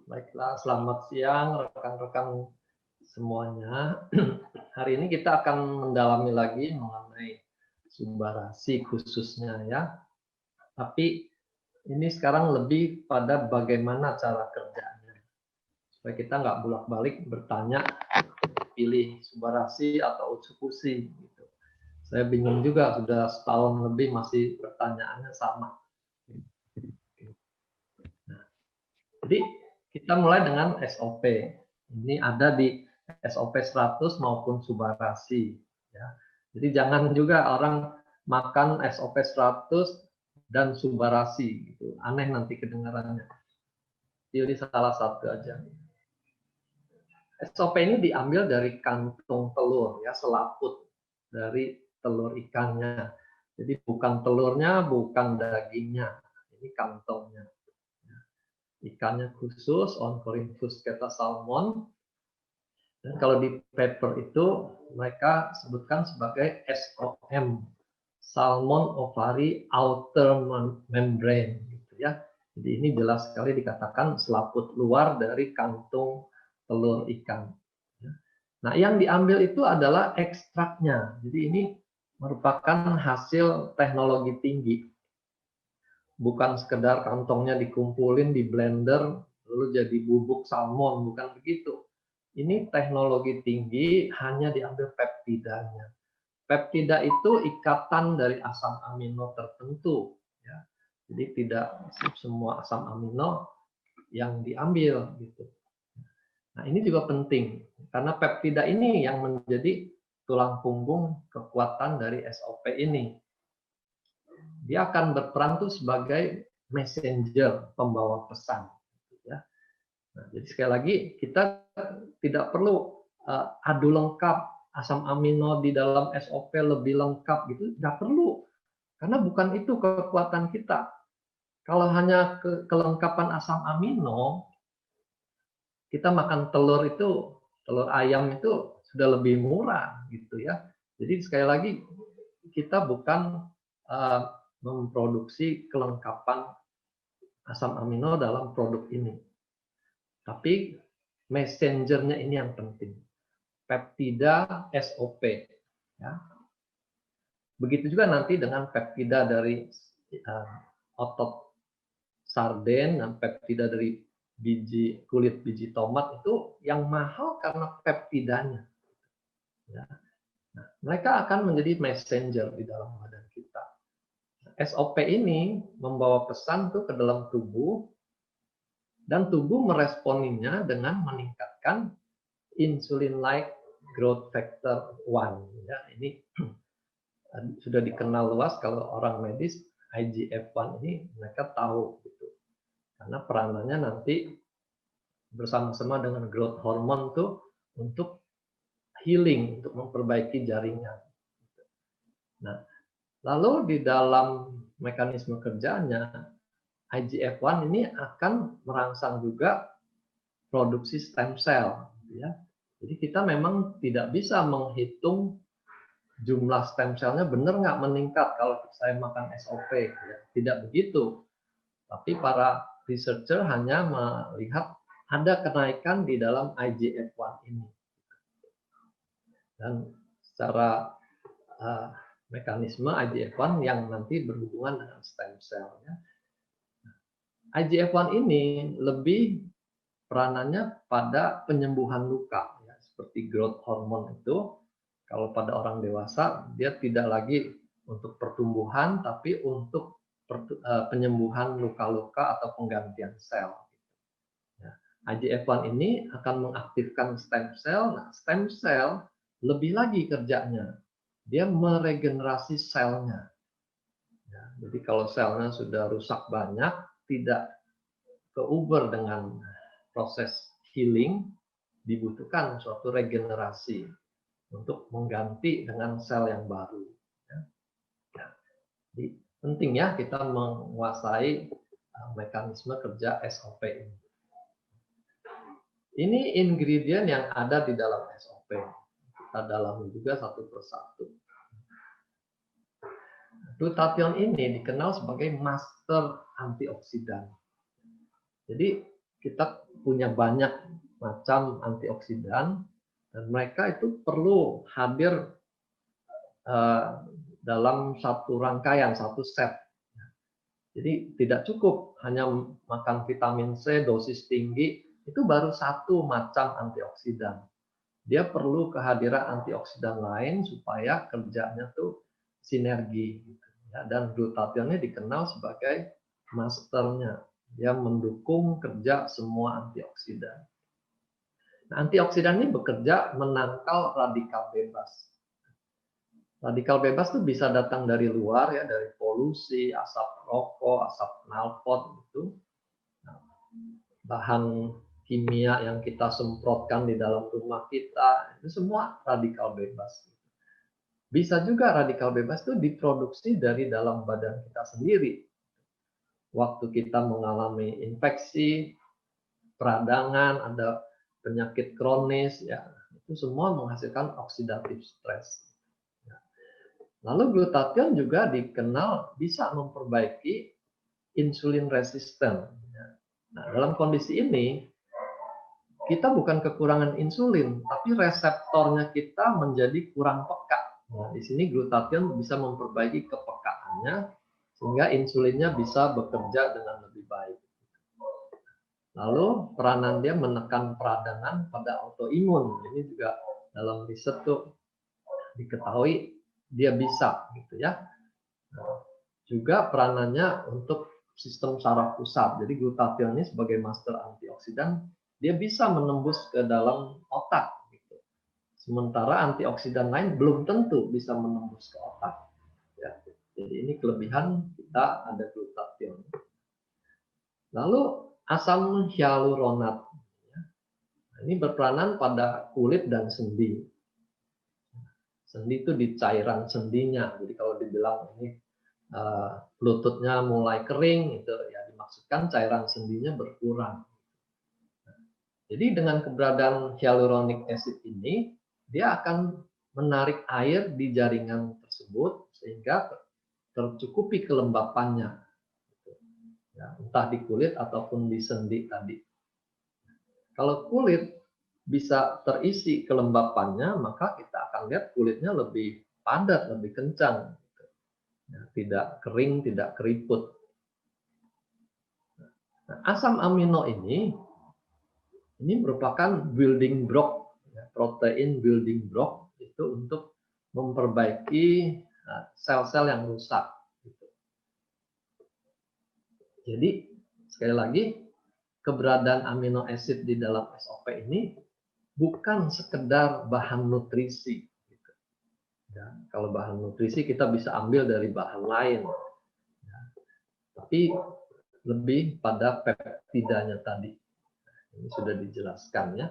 baiklah selamat siang rekan-rekan semuanya. Hari ini kita akan mendalami lagi mengenai subarasi khususnya ya. Tapi ini sekarang lebih pada bagaimana cara kerjanya. Supaya kita nggak bolak-balik bertanya pilih subarasi atau eksekusi gitu. Saya bingung juga sudah setahun lebih masih pertanyaannya sama. Jadi kita mulai dengan SOP. Ini ada di SOP 100 maupun subarasi. Ya. Jadi jangan juga orang makan SOP 100 dan subarasi. Gitu. Aneh nanti kedengarannya. Pilih salah satu aja. SOP ini diambil dari kantung telur, ya selaput dari telur ikannya. Jadi bukan telurnya, bukan dagingnya. Ini kantongnya. Ikannya khusus Oncorhynchus keta salmon, dan kalau di paper itu mereka sebutkan sebagai SOM, Salmon Ovary Outer Membrane gitu ya. Jadi ini jelas sekali dikatakan selaput luar dari kantung telur ikan. Nah, yang diambil itu adalah ekstraknya. Jadi ini merupakan hasil teknologi tinggi. Bukan sekedar kantongnya dikumpulin di blender lalu jadi bubuk salmon, bukan begitu. Ini teknologi tinggi, hanya diambil peptidanya. Peptida itu ikatan dari asam amino tertentu, ya. Jadi tidak semua asam amino yang diambil gitu. Nah, ini juga penting karena peptida ini yang menjadi tulang punggung kekuatan dari SOP ini. Dia akan berperan tuh sebagai messenger, pembawa pesan. Ya. Nah, jadi sekali lagi kita tidak perlu adu lengkap asam amino di dalam SOP lebih lengkap gitu, tidak perlu karena bukan itu kekuatan kita. Kalau hanya kelengkapan asam amino, kita makan telur itu, telur ayam itu sudah lebih murah gitu ya. Jadi sekali lagi kita bukan memproduksi kelengkapan asam amino dalam produk ini. Tapi messengernya ini yang penting. Peptida SOP. Ya. Begitu juga nanti dengan peptida dari otot sarden dan peptida dari kulit biji tomat itu yang mahal karena peptidanya. Ya. Nah, mereka akan menjadi messenger di dalam badan kita. SOP ini membawa pesan tuh ke dalam tubuh dan tubuh meresponinya dengan meningkatkan insulin-like growth factor 1. Ya, ini sudah dikenal luas kalau orang medis IGF-1 ini mereka tahu gitu. Karena peranannya nanti bersama-sama dengan growth hormone tuh untuk healing, untuk memperbaiki jaringan. Nah, lalu di dalam mekanisme kerjanya IGF-1 ini akan merangsang juga produksi stem cell, ya. Jadi kita memang tidak bisa menghitung jumlah stem cell-nya benar nggak meningkat kalau saya makan SOP, ya. Tidak begitu. Tapi para researcher hanya melihat ada kenaikan di dalam IGF-1 ini. Dan secara mekanisme IGF-1 yang nanti berhubungan dengan stem cell. Ya. IGF-1 ini lebih peranannya pada penyembuhan luka, ya, seperti growth hormone itu. Kalau pada orang dewasa dia tidak lagi untuk pertumbuhan, tapi untuk penyembuhan luka-luka atau penggantian sel. Ya. IGF-1 ini akan mengaktifkan stem cell. Nah, stem cell lebih lagi kerjanya, dia meregenerasi selnya. Ya, jadi kalau selnya sudah rusak banyak, tidak keuber dengan proses healing, dibutuhkan suatu regenerasi untuk mengganti dengan sel yang baru. Ya. Jadi penting ya kita menguasai mekanisme kerja SOP ini. Ini ingredient yang ada di dalam SOP. Kita dalami juga satu persatu. Glutathione ini dikenal sebagai master antioksidan. Jadi kita punya banyak macam antioksidan dan mereka itu perlu hadir dalam satu rangkaian, satu set. Jadi tidak cukup hanya makan vitamin C dosis tinggi, itu baru satu macam antioksidan. Dia perlu kehadiran antioksidan lain supaya kerjanya tuh sinergi. Dan glutathione dikenal sebagai masternya. Dia mendukung kerja semua antioksidan. Nah, antioksidan ini bekerja menangkal radikal bebas. Radikal bebas itu bisa datang dari luar ya, dari polusi, asap rokok, asap knalpot gitu. Nah, bahan kimia yang kita semprotkan di dalam rumah kita, itu semua radikal bebas. Bisa juga radikal bebas itu diproduksi dari dalam badan kita sendiri. Waktu kita mengalami infeksi, peradangan, ada penyakit kronis, ya itu semua menghasilkan oxidative stress. Lalu glutathione juga dikenal bisa memperbaiki insulin resisten. Nah, dalam kondisi ini, kita bukan kekurangan insulin, tapi reseptornya kita menjadi kurang peka. Nah, di sini glutathione bisa memperbaiki kepekaannya, sehingga insulinnya bisa bekerja dengan lebih baik. Lalu peranan dia menekan peradangan pada autoimun. Ini juga dalam riset tuh diketahui dia bisa gitu ya. Nah, juga peranannya untuk sistem saraf pusat. Jadi glutathione ini sebagai master antioksidan, dia bisa menembus ke dalam otak gitu. Sementara antioksidan lain belum tentu bisa menembus ke otak. Ya. Jadi ini kelebihan kita ada glutathione. Lalu asam hyaluronat. Ini berperanan pada kulit dan sendi. Sendi itu di cairan sendinya. Jadi kalau dibilang ini lututnya mulai kering, itu ya dimaksudkan cairan sendinya berkurang. Jadi dengan keberadaan hyaluronic acid ini, dia akan menarik air di jaringan tersebut sehingga tercukupi kelembapannya, ya, entah di kulit ataupun di sendi tadi. Kalau kulit bisa terisi kelembapannya, maka kita akan lihat kulitnya lebih padat, lebih kencang, ya, tidak kering, tidak keriput. Nah, asam amino ini merupakan building block, ya, protein building block itu untuk memperbaiki sel-sel yang rusak. Gitu. Jadi sekali lagi keberadaan amino acid di dalam SOP ini bukan sekedar bahan nutrisi. Gitu. Ya, kalau bahan nutrisi kita bisa ambil dari bahan lain, ya. Tapi lebih pada peptidanya tadi. Ini sudah dijelaskan ya.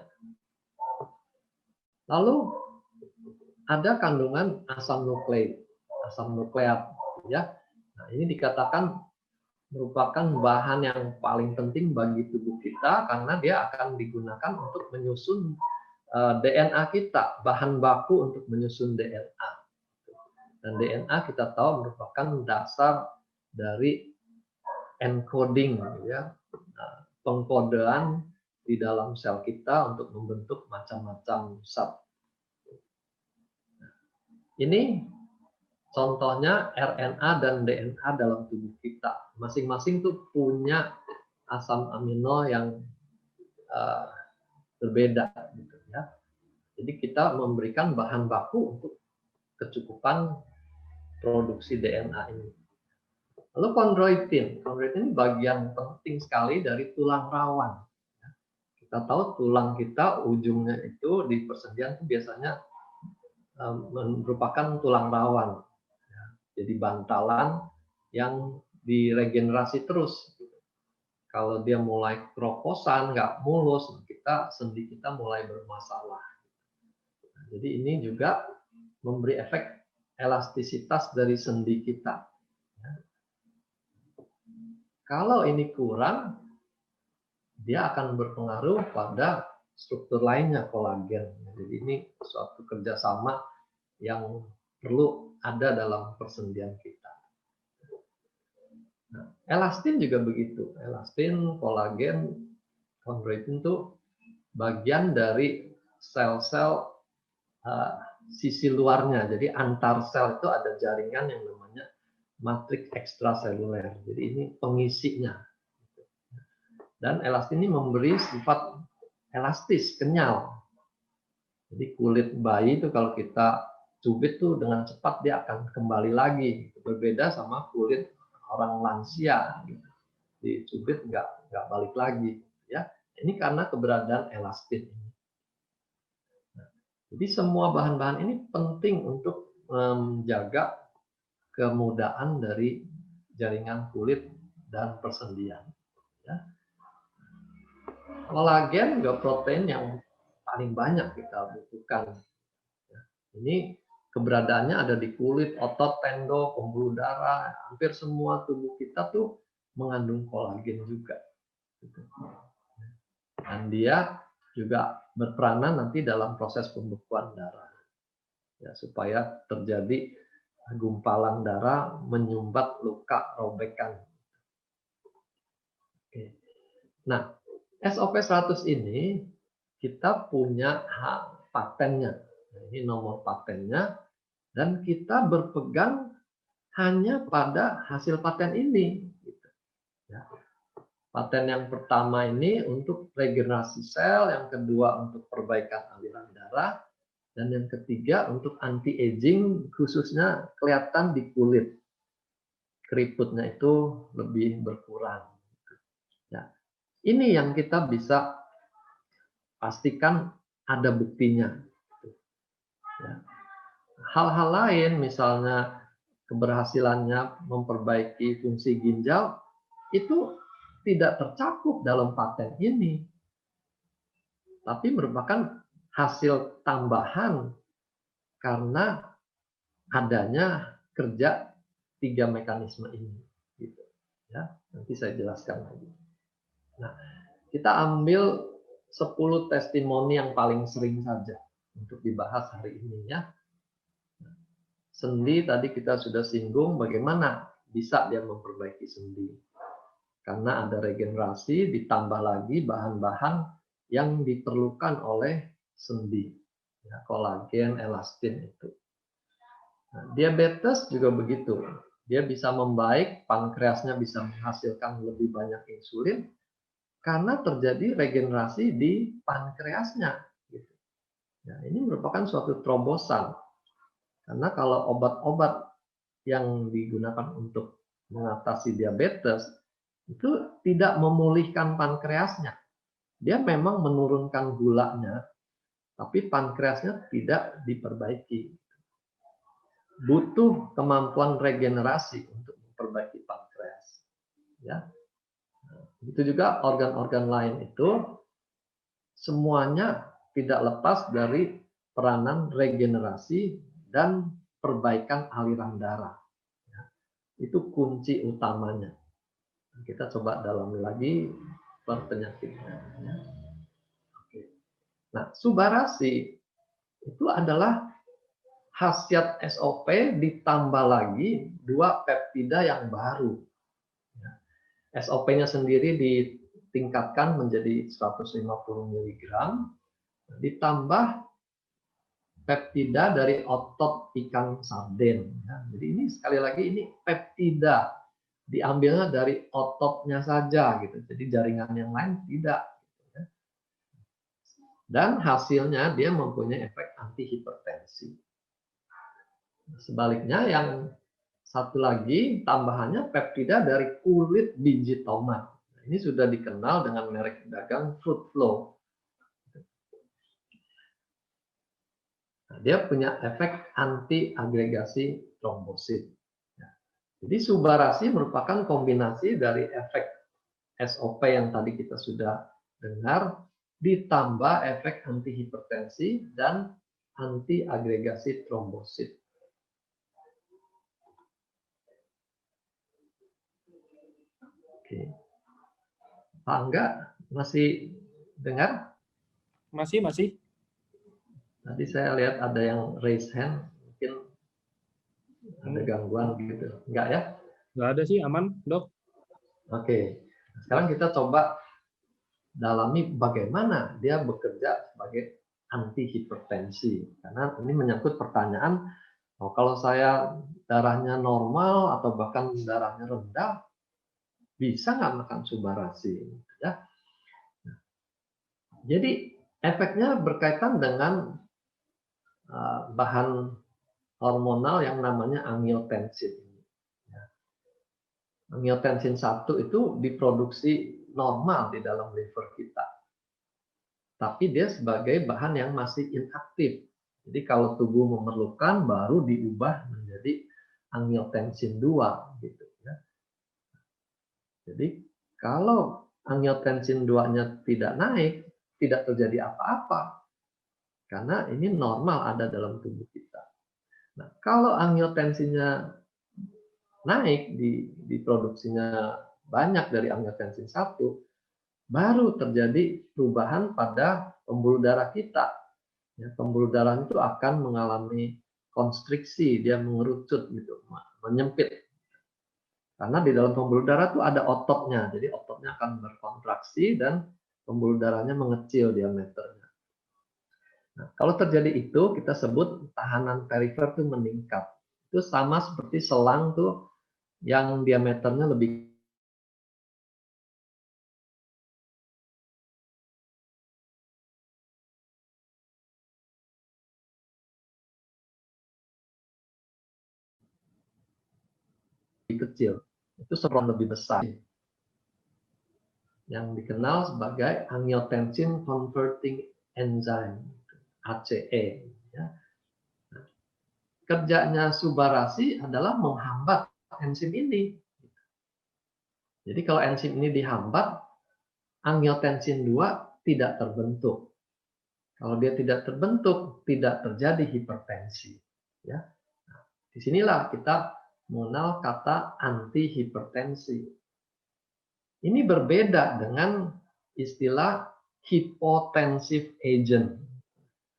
Lalu ada kandungan asam nukleik, asam nukleat, ya. Nah, ini dikatakan merupakan bahan yang paling penting bagi tubuh kita karena dia akan digunakan untuk menyusun DNA kita, bahan baku untuk menyusun DNA. Dan DNA kita tahu merupakan dasar dari encoding, ya, pengkodean di dalam sel kita untuk membentuk macam-macam zat. Ini contohnya RNA dan DNA dalam tubuh kita. Masing-masing tuh punya asam amino yang berbeda, gitu ya. Jadi kita memberikan bahan baku untuk kecukupan produksi DNA ini. Lalu kondroitin ini bagian penting sekali dari tulang rawan. Kita tahu tulang kita ujungnya itu di persendian itu biasanya merupakan tulang rawan. Jadi bantalan yang diregenerasi terus. Kalau dia mulai keroposan, nggak mulus, sendi kita mulai bermasalah. Jadi ini juga memberi efek elastisitas dari sendi kita. Kalau ini kurang, dia akan berpengaruh pada struktur lainnya, kolagen. Jadi ini suatu kerjasama yang perlu ada dalam persendian kita. Nah, elastin juga begitu. Elastin, kolagen Kondroitin itu bagian dari sel-sel sisi luarnya. Jadi antar sel itu ada jaringan yang namanya matriks ekstraseluler. Jadi ini pengisinya. Dan elastin ini memberi sifat elastis, kenyal. Jadi kulit bayi itu kalau kita cubit tuh dengan cepat dia akan kembali lagi. Berbeda sama kulit orang lansia. Dicubit nggak balik lagi. Ya, ini karena keberadaan elastin. Jadi semua bahan-bahan ini penting untuk menjaga kemudahan dari jaringan kulit dan persendian. Ya. Kolagen juga protein yang paling banyak kita butuhkan. Ini keberadaannya ada di kulit, otot, tendon, pembuluh darah, hampir semua tubuh kita tuh mengandung kolagen juga. Dan dia juga berperanan nanti dalam proses pembekuan darah. Ya, supaya terjadi gumpalan darah menyumbat luka robekan. Oke. Nah, SOP 100 ini kita punya hak patennya. Ini nomor patennya dan kita berpegang hanya pada hasil paten ini. Ya. Paten yang pertama ini untuk regenerasi sel, yang kedua untuk perbaikan aliran darah, dan yang ketiga untuk anti-aging, khususnya kelihatan di kulit. Keriputnya itu lebih berkurang. Ya. Ini yang kita bisa pastikan ada buktinya. Ya. Hal-hal lain, misalnya keberhasilannya memperbaiki fungsi ginjal, itu tidak tercakup dalam paten ini, tapi merupakan hasil tambahan karena adanya kerja 3 mekanisme ini. Gitu. Ya, nanti saya jelaskan lagi. Nah, kita ambil 10 testimoni yang paling sering saja untuk dibahas hari ini ya. Sendi tadi kita sudah singgung bagaimana bisa dia memperbaiki sendi. Karena ada regenerasi, ditambah lagi bahan-bahan yang diperlukan oleh sendi. Ya, kolagen, elastin itu. Nah, diabetes juga begitu. Dia bisa membaik, pankreasnya bisa menghasilkan lebih banyak insulin, karena terjadi regenerasi di pankreasnya. Gitu. Ya, ini merupakan suatu terobosan. Karena kalau obat-obat yang digunakan untuk mengatasi diabetes, itu tidak memulihkan pankreasnya. Dia memang menurunkan gulanya, tapi pankreasnya tidak diperbaiki. Butuh kemampuan regenerasi untuk memperbaiki pankreas. Ya. Begitu juga organ-organ lain itu, semuanya tidak lepas dari peranan regenerasi dan perbaikan aliran darah. Ya. Itu kunci utamanya. Kita coba dalami lagi per penyakitnya. Oke. Nah, subarasi itu adalah khasiat SOP ditambah lagi 2 peptida yang baru. SOP-nya sendiri ditingkatkan menjadi 150 mg, ditambah peptida dari otot ikan sarden. Jadi ini sekali lagi ini peptida. Diambilnya dari ototnya saja gitu. Jadi jaringan yang lain tidak. Dan hasilnya dia mempunyai efek antihipertensi. Sebaliknya yang satu lagi tambahannya peptida dari kulit biji tomat. Ini sudah dikenal dengan merek dagang Fruit Flow. Nah, dia punya efek anti-agregasi trombosit. Jadi subarasi merupakan kombinasi dari efek SOP yang tadi kita sudah dengar, ditambah efek antihipertensi dan anti-agregasi trombosit. Oke. Pak Angga, masih dengar? Masih. Tadi saya lihat ada yang raise hand, mungkin ada gangguan gitu. Enggak ya? Enggak ada sih, aman, Dok. Oke. Sekarang kita coba dalami bagaimana dia bekerja sebagai anti hipertensi. Karena ini menyangkut pertanyaan, oh, kalau saya darahnya normal atau bahkan darahnya rendah, bisa nggak makan Subarashi? Ya. Jadi efeknya berkaitan dengan bahan hormonal yang namanya angiotensin. Angiotensin 1 itu diproduksi normal di dalam liver kita. Tapi dia sebagai bahan yang masih inaktif. Jadi kalau tubuh memerlukan baru diubah menjadi angiotensin 2 gitu ya. Jadi kalau angiotensin 2-nya tidak naik, tidak terjadi apa-apa. Karena ini normal ada dalam tubuh kita. Nah, kalau angiotensinnya naik, diproduksinya banyak dari angiotensin 1, baru terjadi perubahan pada pembuluh darah kita. Ya, pembuluh darah itu akan mengalami konstriksi, dia mengerucut gitu, menyempit. Karena di dalam pembuluh darah itu ada ototnya, jadi ototnya akan berkontraksi dan pembuluh darahnya mengecil diameternya. Nah, kalau terjadi itu, kita sebut tahanan perifer itu meningkat. Itu sama seperti selang tuh yang diameternya lebih kecil. Itu selang lebih besar yang dikenal sebagai angiotensin converting enzyme, ACE. Ya. Nah, kerjanya Subarashi adalah menghambat enzim ini. Jadi kalau enzim ini dihambat, angiotensin 2 tidak terbentuk. Kalau dia tidak terbentuk, tidak terjadi hipertensi. Ya. Nah, disinilah kita mengenal kata anti-hipertensi. Ini berbeda dengan istilah hypotensive agent.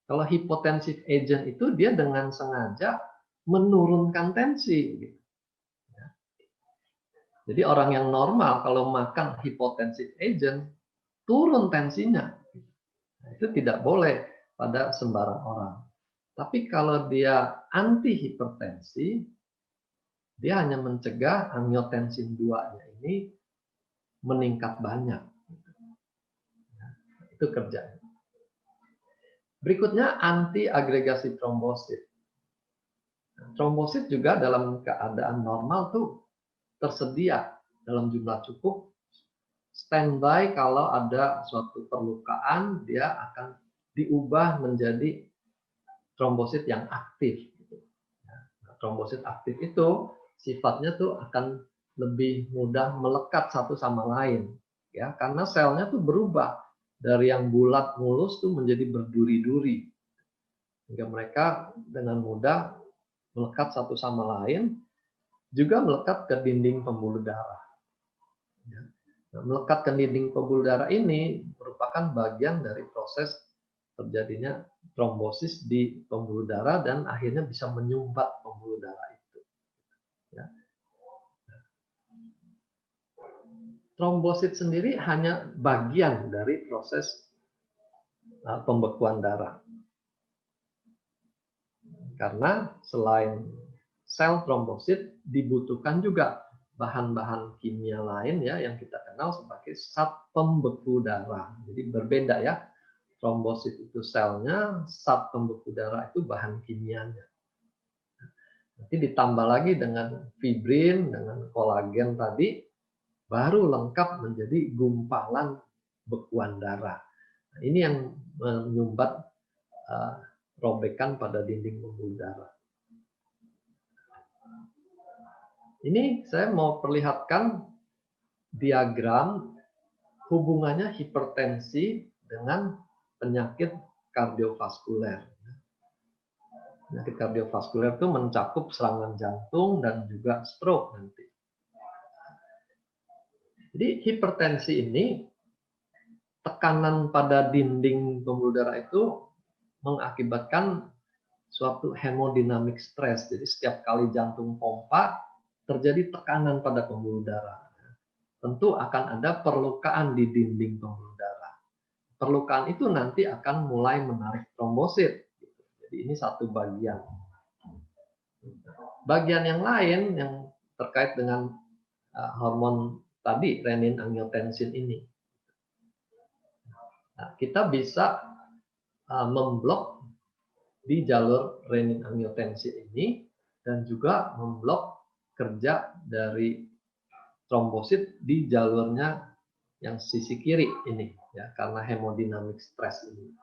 Kalau hypotensive agent itu dia dengan sengaja menurunkan tensi. Jadi orang yang normal kalau makan hypotensive agent, turun tensinya. Itu tidak boleh pada sembarang orang. Tapi kalau dia anti hipertensi, dia hanya mencegah angiotensin 2-nya ini meningkat banyak. Itu kerjanya. Berikutnya anti agregasi trombosit. Trombosit juga dalam keadaan normal tuh tersedia dalam jumlah cukup, standby kalau ada suatu perlukaan, dia akan diubah menjadi trombosit yang aktif. Nah, trombosit aktif itu sifatnya tuh akan lebih mudah melekat satu sama lain, ya, karena selnya tuh berubah dari yang bulat mulus tuh menjadi berduri-duri, sehingga mereka dengan mudah melekat satu sama lain, juga melekat ke dinding pembuluh darah. Nah, melekat ke dinding pembuluh darah ini merupakan bagian dari proses terjadinya trombosis di pembuluh darah dan akhirnya bisa menyumbat pembuluh darah itu. Ya. Trombosit sendiri hanya bagian dari proses pembekuan darah. Karena selain sel trombosit dibutuhkan juga bahan-bahan kimia lain ya yang kita kenal sebagai zat pembeku darah. Jadi berbeda ya. Trombosit itu selnya, zat pembeku darah itu bahan kimianya. Nanti ditambah lagi dengan fibrin, dengan kolagen tadi, baru lengkap menjadi gumpalan bekuan darah. Nah, ini yang menyumbat robekan pada dinding pembuluh darah. Ini saya mau perlihatkan diagram hubungannya hipertensi dengan penyakit kardiovaskuler. Penyakit kardiovaskuler itu mencakup serangan jantung dan juga stroke nanti. Jadi hipertensi ini, tekanan pada dinding pembuluh darah itu mengakibatkan suatu hemodinamik stres. Jadi setiap kali jantung pompa, terjadi tekanan pada pembuluh darah. Tentu akan ada perlukaan di dinding pembuluh darah. perlukaan itu nanti akan mulai menarik trombosit. Jadi ini satu bagian. Bagian yang lain yang terkait dengan hormon tadi, renin-angiotensin ini. Nah, kita bisa memblok di jalur renin-angiotensin ini dan juga memblok kerja dari trombosit di jalurnya yang sisi kiri ini, ya, karena hemodinamik stres ini.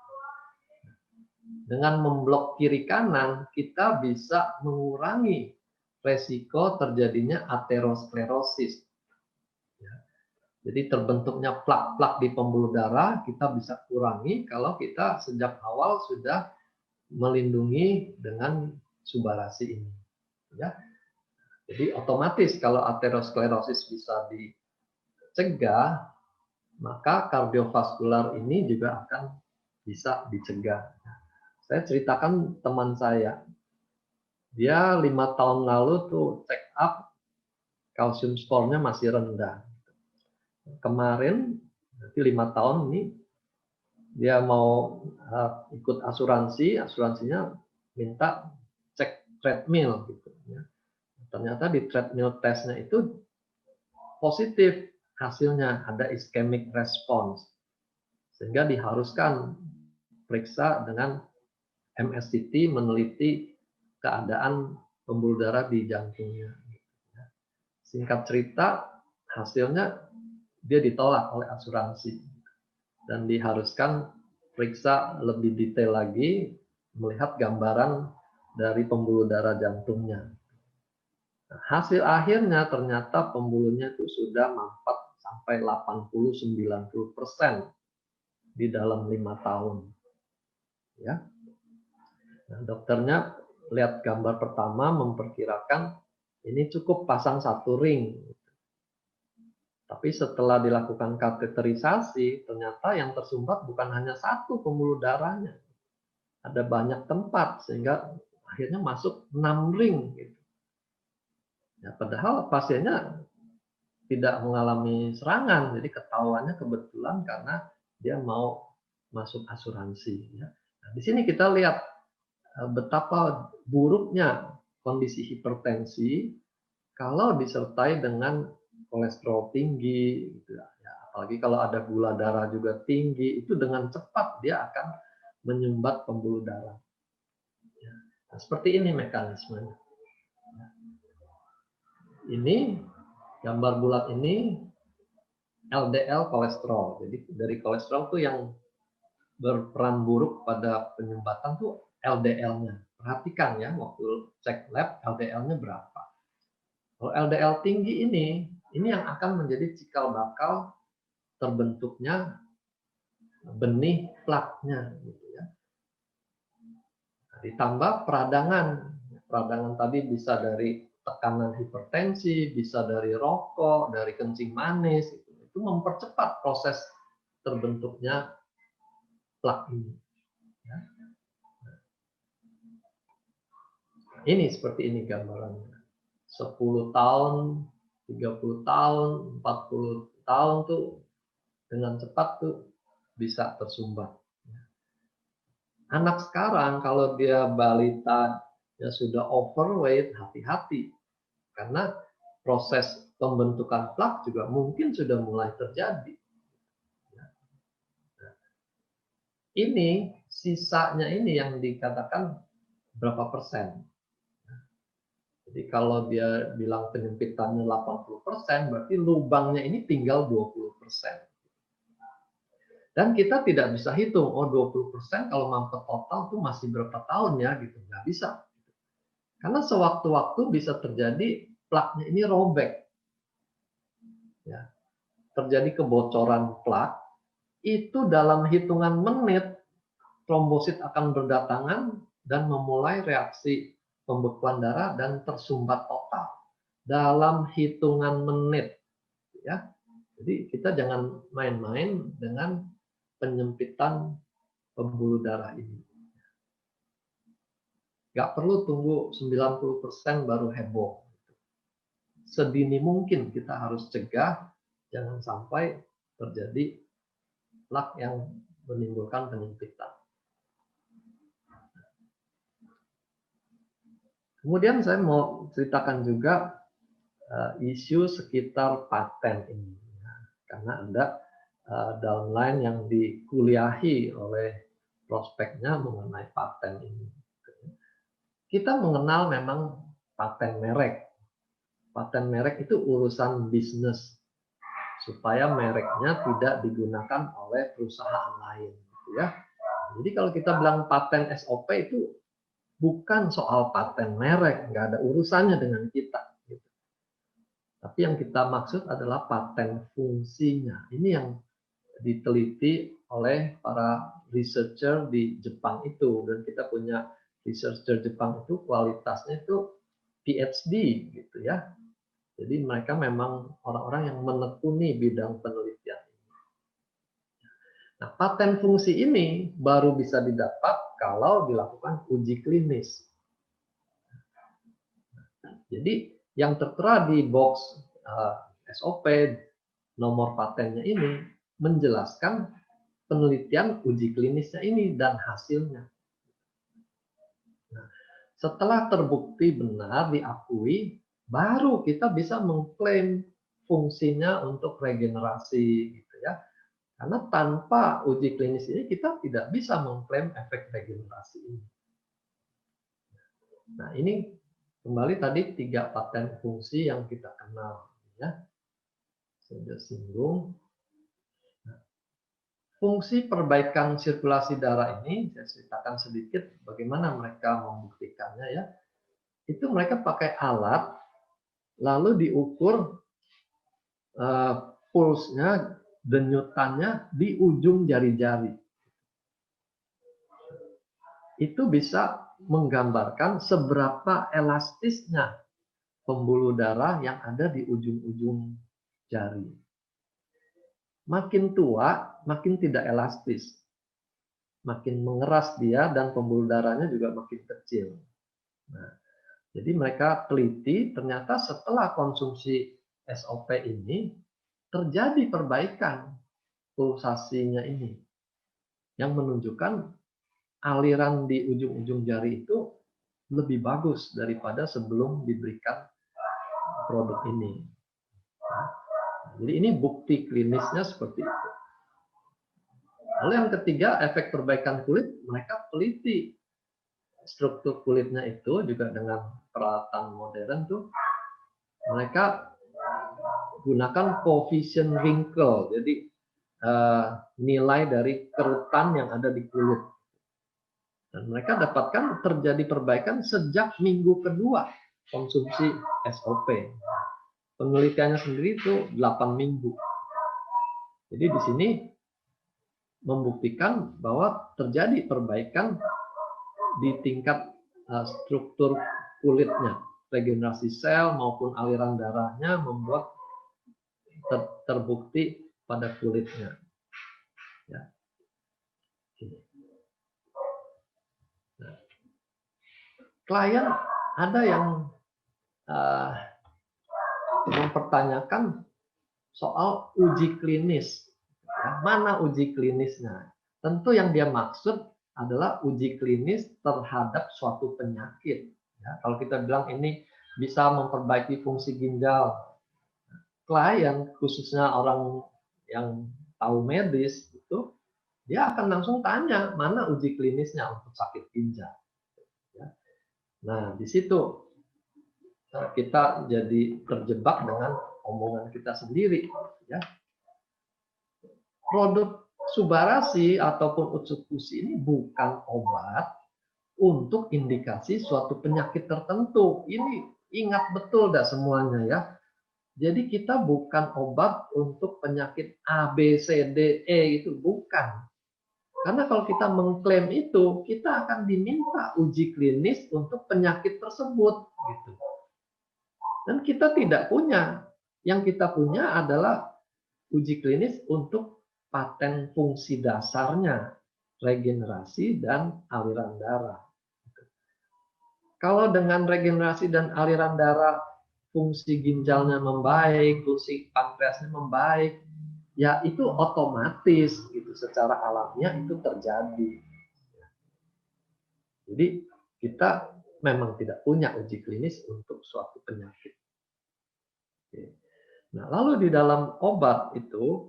Dengan memblok kiri kanan, kita bisa mengurangi resiko terjadinya aterosklerosis. Jadi terbentuknya plak-plak di pembuluh darah kita bisa kurangi kalau kita sejak awal sudah melindungi dengan subarasi ini. Ya. Jadi otomatis kalau aterosklerosis bisa dicegah, maka kardiovaskular ini juga akan bisa dicegah. Saya ceritakan teman saya, dia 5 tahun lalu tuh check up, kalsium skornya masih rendah. Kemarin, nanti 5 tahun ini, dia mau ikut asuransinya minta cek treadmill gitu ya. Ternyata di treadmill testnya itu positif hasilnya, ada ischemic response, sehingga diharuskan periksa dengan MSCT meneliti keadaan pembuluh darah di jantungnya. Singkat cerita, hasilnya dia ditolak oleh asuransi dan diharuskan periksa lebih detail lagi, melihat gambaran dari pembuluh darah jantungnya. Nah, hasil akhirnya ternyata pembuluhnya itu sudah mampat sampai 80-90% di dalam 5 tahun. Ya. Nah, dokternya lihat gambar pertama memperkirakan ini cukup pasang 1 ring. Tapi setelah dilakukan kateterisasi, ternyata yang tersumbat bukan hanya 1 pembuluh darahnya. Ada banyak tempat, sehingga akhirnya masuk 6 ring. Gitu. Ya, padahal pasiennya tidak mengalami serangan, jadi ketahuannya kebetulan karena dia mau masuk asuransi. Ya. Nah, di sini kita lihat betapa buruknya kondisi hipertensi kalau disertai dengan kolesterol tinggi, gitu ya. Apalagi kalau ada gula darah juga tinggi, itu dengan cepat dia akan menyumbat pembuluh darah. Ya. Nah, seperti ini mekanismenya. Ini gambar bulat ini LDL kolesterol. Jadi dari kolesterol tuh yang berperan buruk pada penyumbatan tuh LDL-nya. Perhatikan ya, waktu cek lab LDL-nya berapa. Kalau LDL tinggi ini yang akan menjadi cikal bakal terbentuknya benih plaknya, gitu ya. Ditambah peradangan tadi bisa dari tekanan hipertensi, bisa dari rokok, dari kencing manis, itu mempercepat proses terbentuknya plak ini. Ya. Ini seperti ini gambarannya. 10 tahun, 30 tahun, 40 tahun tuh dengan cepat tuh bisa tersumbat. Anak sekarang kalau dia balita ya sudah overweight, hati-hati. Karena proses pembentukan plak juga mungkin sudah mulai terjadi. Ini sisanya ini yang dikatakan berapa persen. Jadi kalau dia bilang penyempitannya 80%, berarti lubangnya ini tinggal 20%. Dan kita tidak bisa hitung, oh 20% kalau mampet total tuh masih berapa tahun ya, gitu. Nggak bisa. Karena sewaktu-waktu bisa terjadi plaknya ini robek. Ya. Terjadi kebocoran plak, itu dalam hitungan menit, trombosit akan berdatangan dan memulai reaksi pembekuan darah dan tersumbat total dalam hitungan menit, ya. Jadi kita jangan main-main dengan penyempitan pembuluh darah ini. Nggak perlu tunggu 90% baru heboh. Sedini mungkin kita harus cegah, jangan sampai terjadi plak yang menimbulkan penyempitan. Kemudian saya mau ceritakan juga isu sekitar paten ini, karena ada downline yang dikuliahi oleh prospeknya mengenai paten ini. Kita mengenal memang paten merek. Paten merek itu urusan bisnis, supaya mereknya tidak digunakan oleh perusahaan lain, gitu ya. Jadi kalau kita bilang paten SOP itu bukan soal paten merek, nggak ada urusannya dengan kita. Gitu. Tapi yang kita maksud adalah paten fungsinya. Ini yang diteliti oleh para researcher di Jepang itu, dan kita punya researcher Jepang itu kualitasnya itu PhD gitu ya. Jadi mereka memang orang-orang yang menekuni bidang penelitian. Nah, paten fungsi ini baru bisa didapat kalau dilakukan uji klinis. Jadi yang tertera di box SOP nomor patennya ini menjelaskan penelitian uji klinisnya ini dan hasilnya. Nah, setelah terbukti benar, diakui, baru kita bisa mengklaim fungsinya untuk regenerasi, gitu ya. Karena tanpa uji klinis ini kita tidak bisa mengklaim efek regenerasi ini. Nah, ini kembali tadi 3 paten fungsi yang kita kenal, ya. Saya singgung. Fungsi perbaikan sirkulasi darah ini, saya ceritakan sedikit bagaimana mereka membuktikannya ya. Itu mereka pakai alat, lalu diukur pulsnya, denyutannya di ujung jari-jari. Itu bisa menggambarkan seberapa elastisnya pembuluh darah yang ada di ujung-ujung jari. Makin tua, makin tidak elastis. Makin mengeras dia dan pembuluh darahnya juga makin kecil. Nah, jadi mereka teliti, ternyata setelah konsumsi SOP ini, terjadi perbaikan pulsasinya ini. Yang menunjukkan aliran di ujung-ujung jari itu lebih bagus daripada sebelum diberikan produk ini. Jadi ini bukti klinisnya seperti itu. Lalu yang ketiga, efek perbaikan kulit, mereka teliti struktur kulitnya itu juga dengan peralatan modern tuh. Mereka gunakan coefficient wrinkle, jadi nilai dari kerutan yang ada di kulit. Dan mereka dapatkan terjadi perbaikan sejak minggu kedua konsumsi SOP. Penelitiannya sendiri itu 8 minggu. Jadi di sini membuktikan bahwa terjadi perbaikan di tingkat struktur kulitnya. Regenerasi sel maupun aliran darahnya membuat terbukti pada kulitnya. Ya. Nah, klien ada yang mempertanyakan soal uji klinis. Ya, mana uji klinisnya? Tentu yang dia maksud adalah uji klinis terhadap suatu penyakit. Ya, kalau kita bilang ini bisa memperbaiki fungsi ginjal, klien khususnya orang yang tahu medis itu dia akan langsung tanya mana uji klinisnya untuk sakit ginjal. Ya. Nah, di situ kita jadi terjebak dengan omongan kita sendiri. Ya. Produk Subarasi ataupun Utsukushi ini bukan obat untuk indikasi suatu penyakit tertentu. Ini ingat betul dah semuanya ya. Jadi kita bukan obat untuk penyakit A, B, C, D, E, itu bukan. Karena kalau kita mengklaim itu, kita akan diminta uji klinis untuk penyakit tersebut. Gitu. Dan kita tidak punya. Yang kita punya adalah uji klinis untuk paten fungsi dasarnya, regenerasi dan aliran darah. Kalau dengan regenerasi dan aliran darah, fungsi ginjalnya membaik, fungsi pankreasnya membaik, ya itu otomatis gitu, secara alamiah itu terjadi. Jadi kita memang tidak punya uji klinis untuk suatu penyakit. Nah, lalu di dalam obat itu,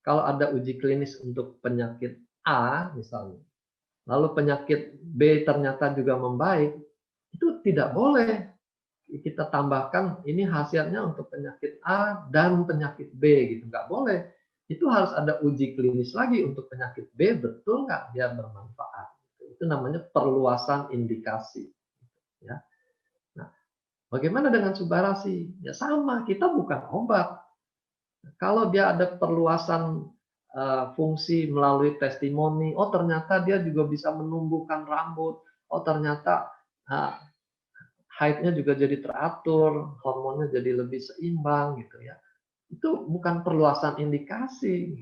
kalau ada uji klinis untuk penyakit A misalnya, lalu penyakit B ternyata juga membaik, itu tidak boleh kita tambahkan ini hasilnya untuk penyakit A dan penyakit B gitu, nggak boleh. Itu harus ada uji klinis lagi untuk penyakit B, betul nggak dia bermanfaat. Itu namanya perluasan indikasi. Ya. Nah, bagaimana dengan subarasi? Ya sama, kita bukan obat. Kalau dia ada perluasan fungsi melalui testimoni, oh ternyata dia juga bisa menumbuhkan rambut, oh ternyata haidnya juga jadi teratur, hormonnya jadi lebih seimbang gitu ya. Itu bukan perluasan indikasi.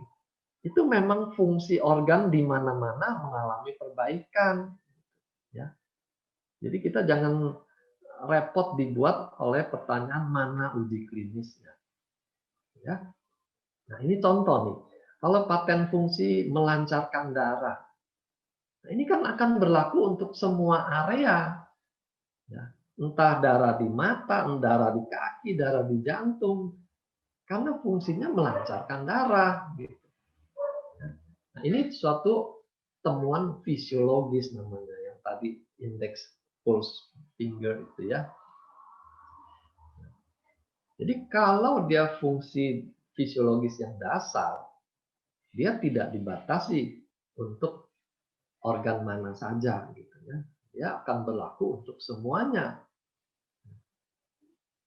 Itu memang fungsi organ di mana-mana mengalami perbaikan. Ya. Jadi kita jangan repot dibuat oleh pertanyaan mana uji klinisnya. Ya. Nah, ini contoh nih. Kalau paten fungsi melancarkan darah. Nah, ini kan akan berlaku untuk semua area. Ya. Entah darah di mata, darah di kaki, darah di jantung. Karena fungsinya melancarkan darah. Gitu. Nah, ini suatu temuan fisiologis namanya, yang tadi indeks pulse finger itu ya. Jadi kalau dia fungsi fisiologis yang dasar, dia tidak dibatasi untuk organ mana saja gitu ya. Dia akan berlaku untuk semuanya.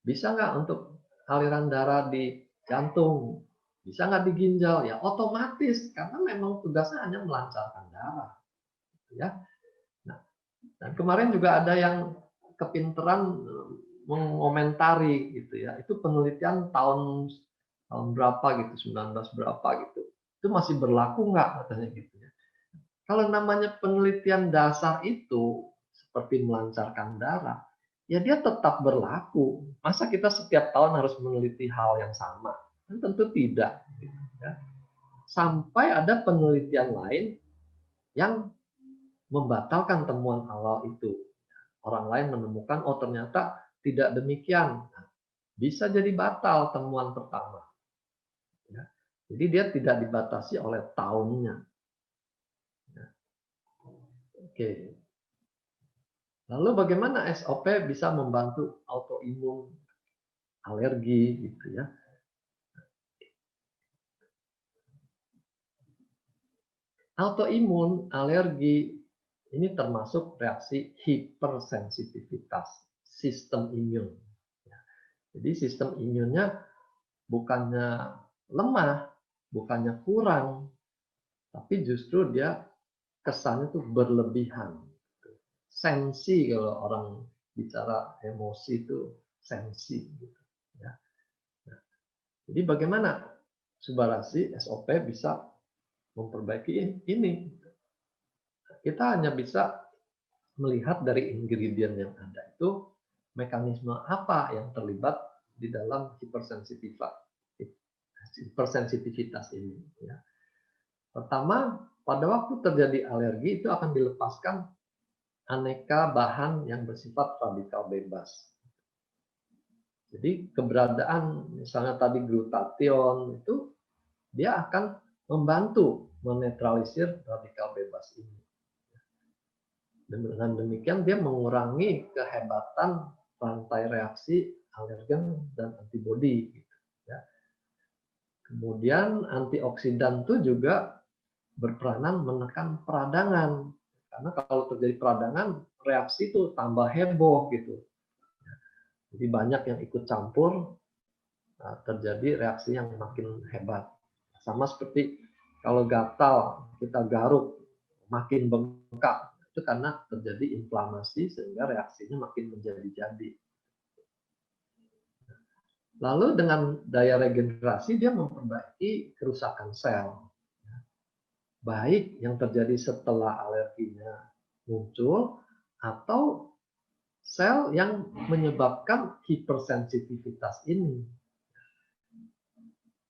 Bisa nggak untuk aliran darah di jantung? Bisa nggak di ginjal? Ya otomatis, karena memang tugasnya hanya melancarkan darah. Ya. Nah, dan kemarin juga ada yang kepinteran mengomentari gitu ya. Itu penelitian tahun berapa gitu, 19 berapa gitu. Itu masih berlaku nggak katanya gitu ya. Kalau namanya penelitian dasar itu seperti melancarkan darah, ya dia tetap berlaku. Masa kita setiap tahun harus meneliti hal yang sama? Kan tentu tidak. Gitu ya. Sampai ada penelitian lain yang membatalkan temuan awal itu. Orang lain menemukan, oh ternyata tidak demikian. Bisa jadi batal temuan pertama. Ya. Jadi dia tidak dibatasi oleh tahunnya. Ya. Oke. Lalu bagaimana SOP bisa membantu autoimun, alergi gitu ya. Autoimun, alergi ini termasuk reaksi hipersensitivitas sistem imun. Jadi sistem imunnya bukannya lemah, bukannya kurang, tapi justru dia kesannya tuh berlebihan. Sensi, kalau orang bicara emosi itu sensi gitu ya. Nah, jadi bagaimana Subarasi SOP bisa memperbaiki ini? Kita hanya bisa melihat dari ingredient yang ada itu mekanisme apa yang terlibat di dalam hipersensitivitas ini. Ya. Pertama, pada waktu terjadi alergi itu akan dilepaskan aneka bahan yang bersifat radikal bebas. Jadi keberadaan misalnya tadi glutathione itu dia akan membantu menetralisir radikal bebas ini. Dengan demikian dia mengurangi kehebatan rantai reaksi alergen dan antibodi. Ya. Kemudian antioksidan itu juga berperanan menekan peradangan. Karena kalau terjadi peradangan, reaksi itu tambah heboh gitu. Jadi banyak yang ikut campur, terjadi reaksi yang makin hebat. Sama seperti kalau gatal, kita garuk, makin bengkak. Itu karena terjadi inflamasi sehingga reaksinya makin menjadi-jadi. Lalu dengan daya regenerasi dia memperbaiki kerusakan sel. Baik yang terjadi setelah alerginya muncul atau sel yang menyebabkan hipersensitivitas ini.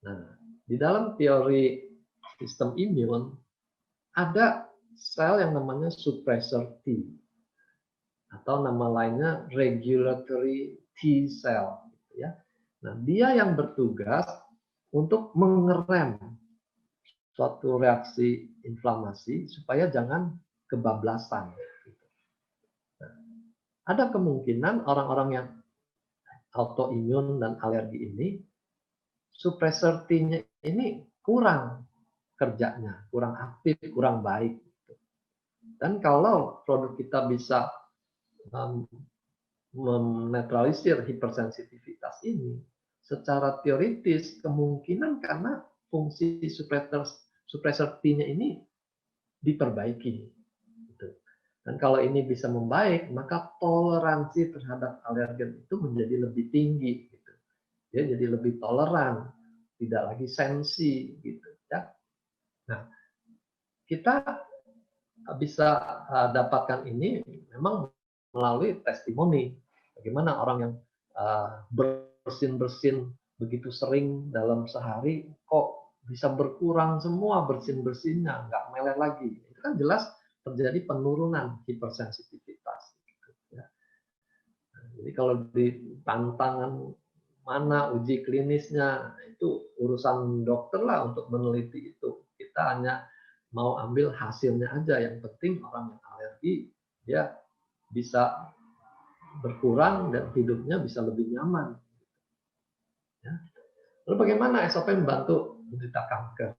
Nah, Di dalam teori sistem imun ada sel yang namanya suppressor T atau nama lainnya regulatory T cell, gitu ya. Nah, dia yang bertugas untuk mengerem suatu reaksi inflamasi supaya jangan kebablasan. Nah, ada kemungkinan orang-orang yang autoimun dan alergi ini, suppressor T-nya ini kurang kerjanya, kurang aktif, kurang baik. Dan kalau produk kita bisa menetralisir hipersensitivitas ini, secara teoritis kemungkinan karena fungsi suppressor T-nya ini diperbaiki. Gitu. Dan kalau ini bisa membaik, maka toleransi terhadap alergen itu menjadi lebih tinggi. Gitu. Dia jadi lebih toleran, tidak lagi sensi. Gitu. Ya. Nah, kita bisa dapatkan ini memang melalui testimoni. Bagaimana orang yang bersin-bersin begitu sering dalam sehari, kok bisa berkurang semua bersin-bersinnya, nggak meleleh lagi. Itu kan jelas terjadi penurunan hipersensitivitas. Ya. Jadi kalau di tantangan mana uji klinisnya, itu urusan dokter lah untuk meneliti itu. Kita hanya mau ambil hasilnya aja. Yang penting orang yang alergi, dia bisa berkurang dan hidupnya bisa lebih nyaman. Ya. Lalu bagaimana SOP membantu penderita kanker?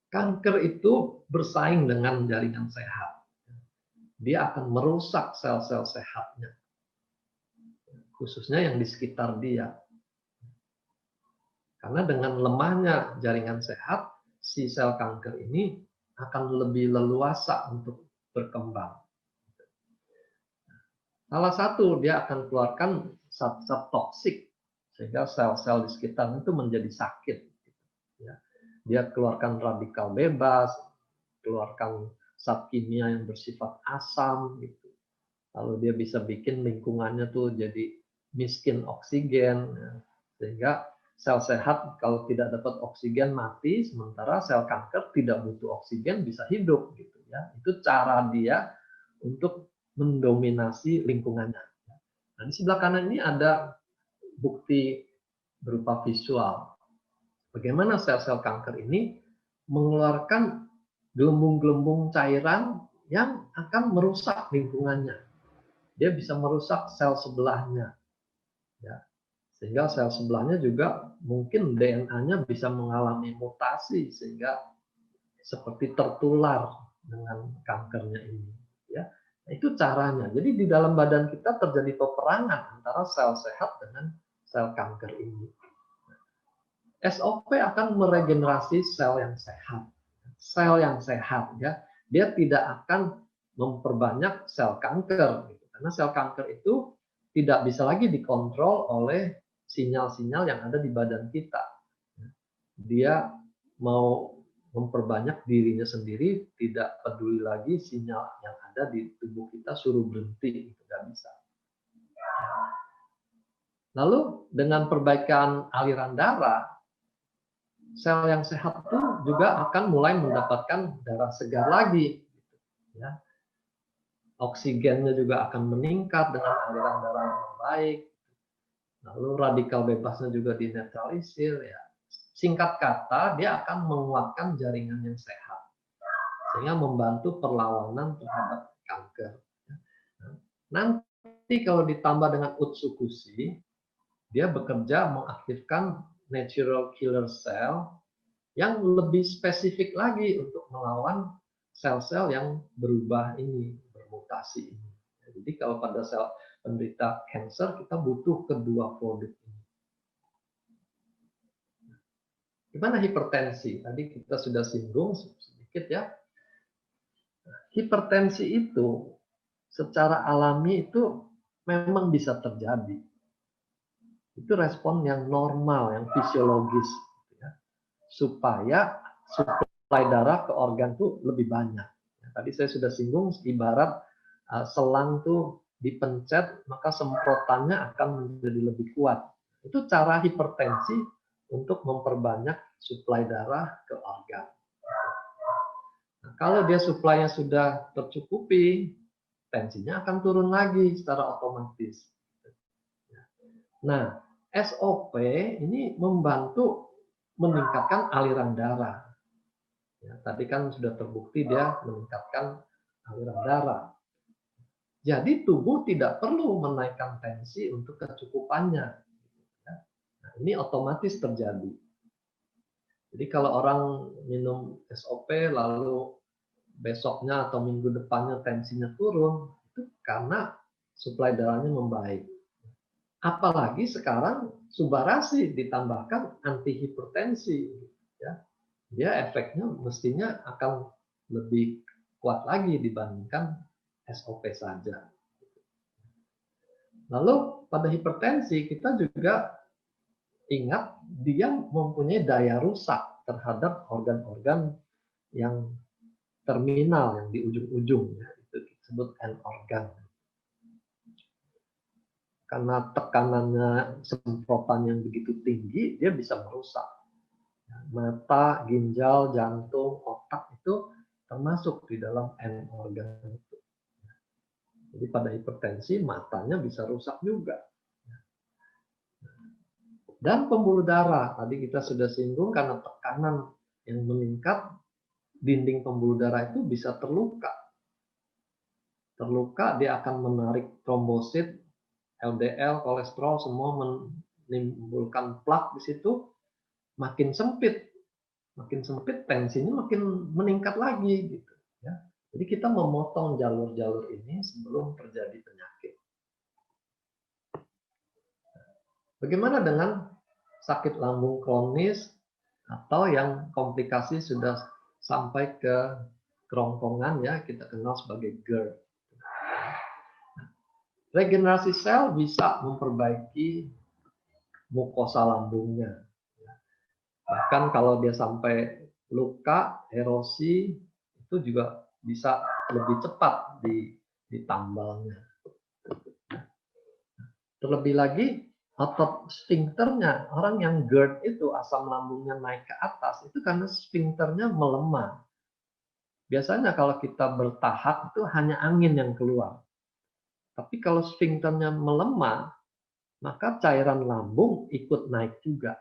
Kanker itu bersaing dengan jaringan sehat. Dia akan merusak sel-sel sehatnya, khususnya yang di sekitar dia. Karena dengan lemahnya jaringan sehat, si sel kanker ini akan lebih leluasa untuk berkembang. Salah satu, dia akan keluarkan zat-zat toksik sehingga sel-sel di sekitar itu menjadi sakit. Ya. Dia keluarkan radikal bebas, keluarkan zat kimia yang bersifat asam, gitu. Lalu dia bisa bikin lingkungannya tuh jadi miskin oksigen, ya. Sehingga sel sehat kalau tidak dapat oksigen mati, sementara sel kanker tidak butuh oksigen bisa hidup, gitu ya. Itu cara dia untuk mendominasi lingkungannya. Nah, di sebelah kanan ini ada bukti berupa visual. Bagaimana sel-sel kanker ini mengeluarkan gelembung-gelembung cairan yang akan merusak lingkungannya. Dia bisa merusak sel sebelahnya. Ya. Sehingga sel sebelahnya juga mungkin DNA-nya bisa mengalami mutasi sehingga seperti tertular dengan kankernya ini. Ya. Itu caranya. Jadi di dalam badan kita terjadi peperangan antara sel sehat dengan sel kanker ini. SOP akan meregenerasi sel yang sehat. Sel yang sehat, ya, dia tidak akan memperbanyak sel kanker. Karena sel kanker itu tidak bisa lagi dikontrol oleh sinyal-sinyal yang ada di badan kita. Dia mau memperbanyak dirinya sendiri, tidak peduli lagi sinyal yang ada di tubuh kita suruh berhenti, itu nggak bisa. Lalu dengan perbaikan aliran darah, sel yang sehat itu juga akan mulai mendapatkan darah segar lagi. Ya. Oksigennya juga akan meningkat dengan aliran darah yang baik. Lalu radikal bebasnya juga dinetralisir. Ya. Singkat kata, dia akan menguatkan jaringan yang sehat, sehingga membantu perlawanan terhadap kanker. Nanti kalau ditambah dengan utsukushi, dia bekerja mengaktifkan natural killer cell yang lebih spesifik lagi untuk melawan sel-sel yang berubah ini, bermutasi ini. Jadi kalau pada sel penderita kanker, kita butuh kedua produk ini. Gimana hipertensi? Tadi kita sudah singgung sedikit ya. Hipertensi itu secara alami itu memang bisa terjadi. Itu respon yang normal, yang fisiologis. Ya. Supaya suplai darah ke organ itu lebih banyak. Tadi saya sudah singgung, ibarat selang tuh dipencet, maka semprotannya akan menjadi lebih kuat. Itu cara hipertensi untuk memperbanyak suplai darah ke organ. Nah, kalau dia suplainya sudah tercukupi, tensinya akan turun lagi secara otomatis. Nah, SOP ini membantu meningkatkan aliran darah. Ya, tadi kan sudah terbukti dia meningkatkan aliran darah. Jadi tubuh tidak perlu menaikkan tensi untuk kecukupannya. Nah, ini otomatis terjadi. Jadi kalau orang minum SOP lalu besoknya atau minggu depannya tensinya turun, itu karena suplai darahnya membaik. Apalagi sekarang subarasi ditambahkan antihipertensi, ya, dia efeknya mestinya akan lebih kuat lagi dibandingkan SOP saja. Lalu pada hipertensi kita juga ingat dia mempunyai daya rusak terhadap organ-organ yang terminal, yang di ujung-ujung, ya, itu disebut end organ. Karena tekanannya semprotan yang begitu tinggi, dia bisa merusak. Mata, ginjal, jantung, otak itu termasuk di dalam end organ itu. Jadi pada hipertensi matanya bisa rusak juga. Dan pembuluh darah, tadi kita sudah singgung karena tekanan yang meningkat, dinding pembuluh darah itu bisa terluka. Terluka, dia akan menarik trombosit, LDL, kolesterol, semua menimbulkan plak di situ, makin sempit tensinya makin meningkat lagi, gitu. Ya. Jadi kita memotong jalur-jalur ini sebelum terjadi penyakit. Bagaimana dengan sakit lambung kronis atau yang komplikasi sudah sampai ke kerongkongan, ya, kita kenal sebagai GERD. Regenerasi sel bisa memperbaiki mukosa lambungnya. Bahkan kalau dia sampai luka, erosi, itu juga bisa lebih cepat ditambalnya. Terlebih lagi, otot sphincternya, orang yang GERD itu asam lambungnya naik ke atas, itu karena sphincternya melemah. Biasanya kalau kita bertahap itu hanya angin yang keluar. Tapi kalau sphincternya melemah, maka cairan lambung ikut naik juga.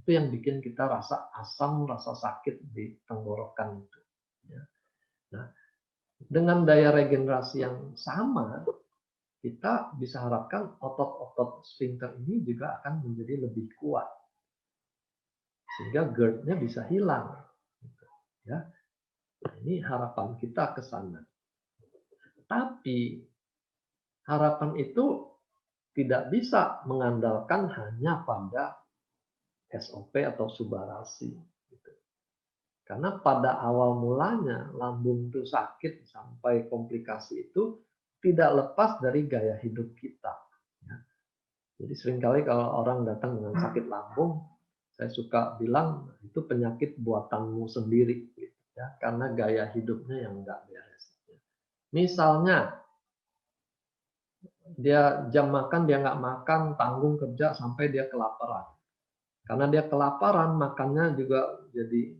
Itu yang bikin kita rasa asam, rasa sakit di tenggorokan itu. Nah, dengan daya regenerasi yang sama, kita bisa harapkan otot-otot sphincter ini juga akan menjadi lebih kuat. Sehingga GERD-nya bisa hilang. Ya. Ini harapan kita ke sana. Tapi harapan itu tidak bisa mengandalkan hanya pada SOP atau subarasi. Karena pada awal mulanya lambung itu sakit sampai komplikasi itu tidak lepas dari gaya hidup kita. Jadi seringkali kalau orang datang dengan sakit lambung, saya suka bilang itu penyakit buatanmu sendiri, ya, karena gaya hidupnya yang nggak beres. Misalnya dia jam makan dia nggak makan, tanggung kerja sampai dia kelaparan. Karena dia kelaparan, makannya juga jadi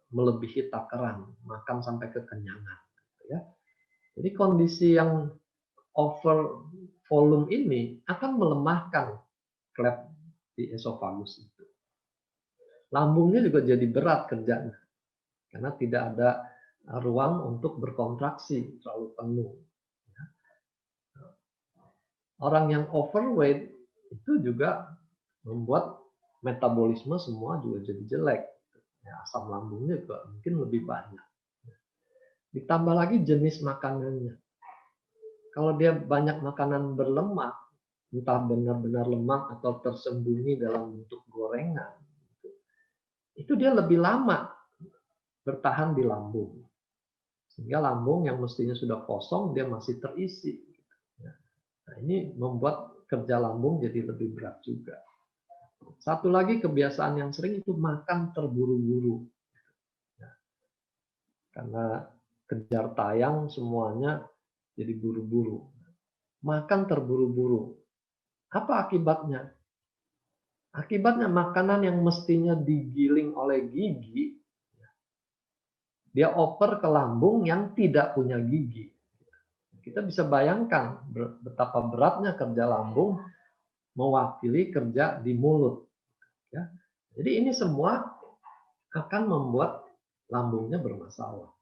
melebihi takaran, makan sampai kekenyangan. Ya. Jadi kondisi yang over volume ini akan melemahkan klep di esofagus itu. Lambungnya juga jadi berat kerjanya, karena tidak ada ruang untuk berkontraksi, terlalu penuh. Orang yang overweight itu juga membuat metabolisme semua juga jadi jelek. Ya, asam lambungnya juga mungkin lebih banyak. Ditambah lagi jenis makanannya. Kalau dia banyak makanan berlemak, entah benar-benar lemak atau tersembunyi dalam bentuk gorengan, itu dia lebih lama bertahan di lambung. Sehingga lambung yang mestinya sudah kosong, dia masih terisi. Nah, ini membuat kerja lambung jadi lebih berat juga. Satu lagi kebiasaan yang sering itu makan terburu-buru. Karena kejar tayang semuanya jadi buru-buru. Makan terburu-buru. Apa akibatnya? Akibatnya makanan yang mestinya digiling oleh gigi, dia oper ke lambung yang tidak punya gigi. Kita bisa bayangkan betapa beratnya kerja lambung mewakili kerja di mulut. Ya. Jadi ini semua akan membuat lambungnya bermasalah.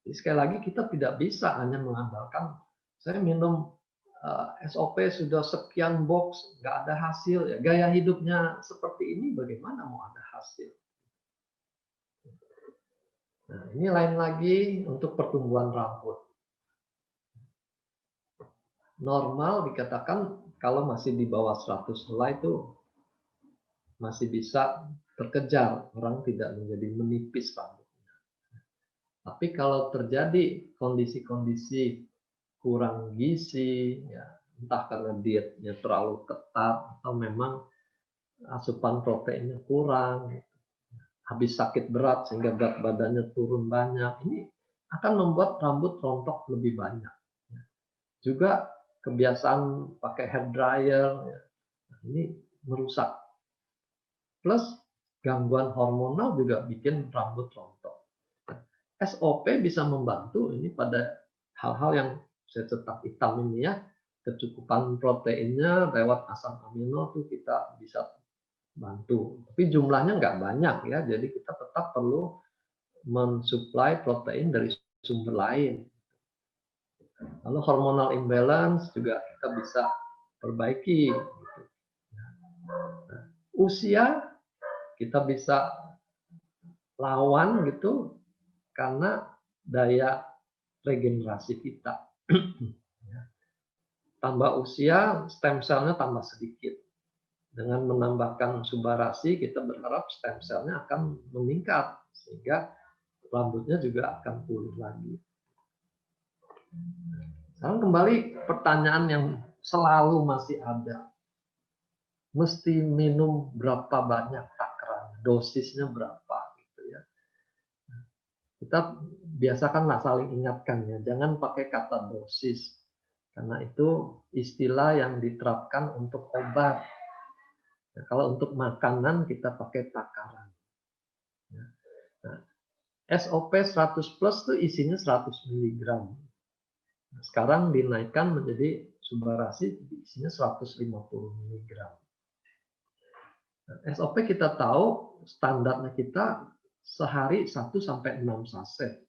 Jadi sekali lagi kita tidak bisa hanya mengandalkan saya minum SOP sudah sekian box, nggak ada hasil. Ya, gaya hidupnya seperti ini bagaimana mau ada hasil? Nah, ini lain lagi untuk pertumbuhan rambut. Normal dikatakan kalau masih di bawah 100 helai itu masih bisa terkejar, orang tidak menjadi menipis rambutnya. Tapi kalau terjadi kondisi-kondisi kurang gizi, ya, entah karena dietnya terlalu ketat atau memang asupan proteinnya kurang, habis sakit berat sehingga berat badannya turun banyak, ini akan membuat rambut rontok lebih banyak. Juga kebiasaan pakai hair dryer, ya, ini merusak. Plus gangguan hormonal juga bikin rambut rontok. SOP bisa membantu ini pada hal-hal yang saya cetak hitam ini ya, kecukupan proteinnya lewat asam amino tuh kita bisa bantu. Tapi jumlahnya nggak banyak ya, jadi kita tetap perlu mensuplai protein dari sumber lain. Lalu hormonal imbalance juga kita bisa perbaiki. Nah, usia kita bisa lawan gitu karena daya regenerasi kita. Tambah usia, stem cell-nya tambah sedikit. Dengan menambahkan subarasi, kita berharap stem cell-nya akan meningkat sehingga rambutnya juga akan pulih lagi. Sekarang kembali pertanyaan yang selalu masih ada. Mesti minum berapa banyak takaran, dosisnya berapa gitu ya. Kita biasakanlah saling ingatkan ya, jangan pakai kata dosis. Karena itu istilah yang diterapkan untuk obat. Ya, kalau untuk makanan kita pakai takaran. Ya. Nah, SOP 100 plus itu isinya 100 mg. Nah, sekarang dinaikkan menjadi subarasi isinya 150 mg. Nah, SOP kita tahu standarnya kita sehari 1 sampai 6 saset.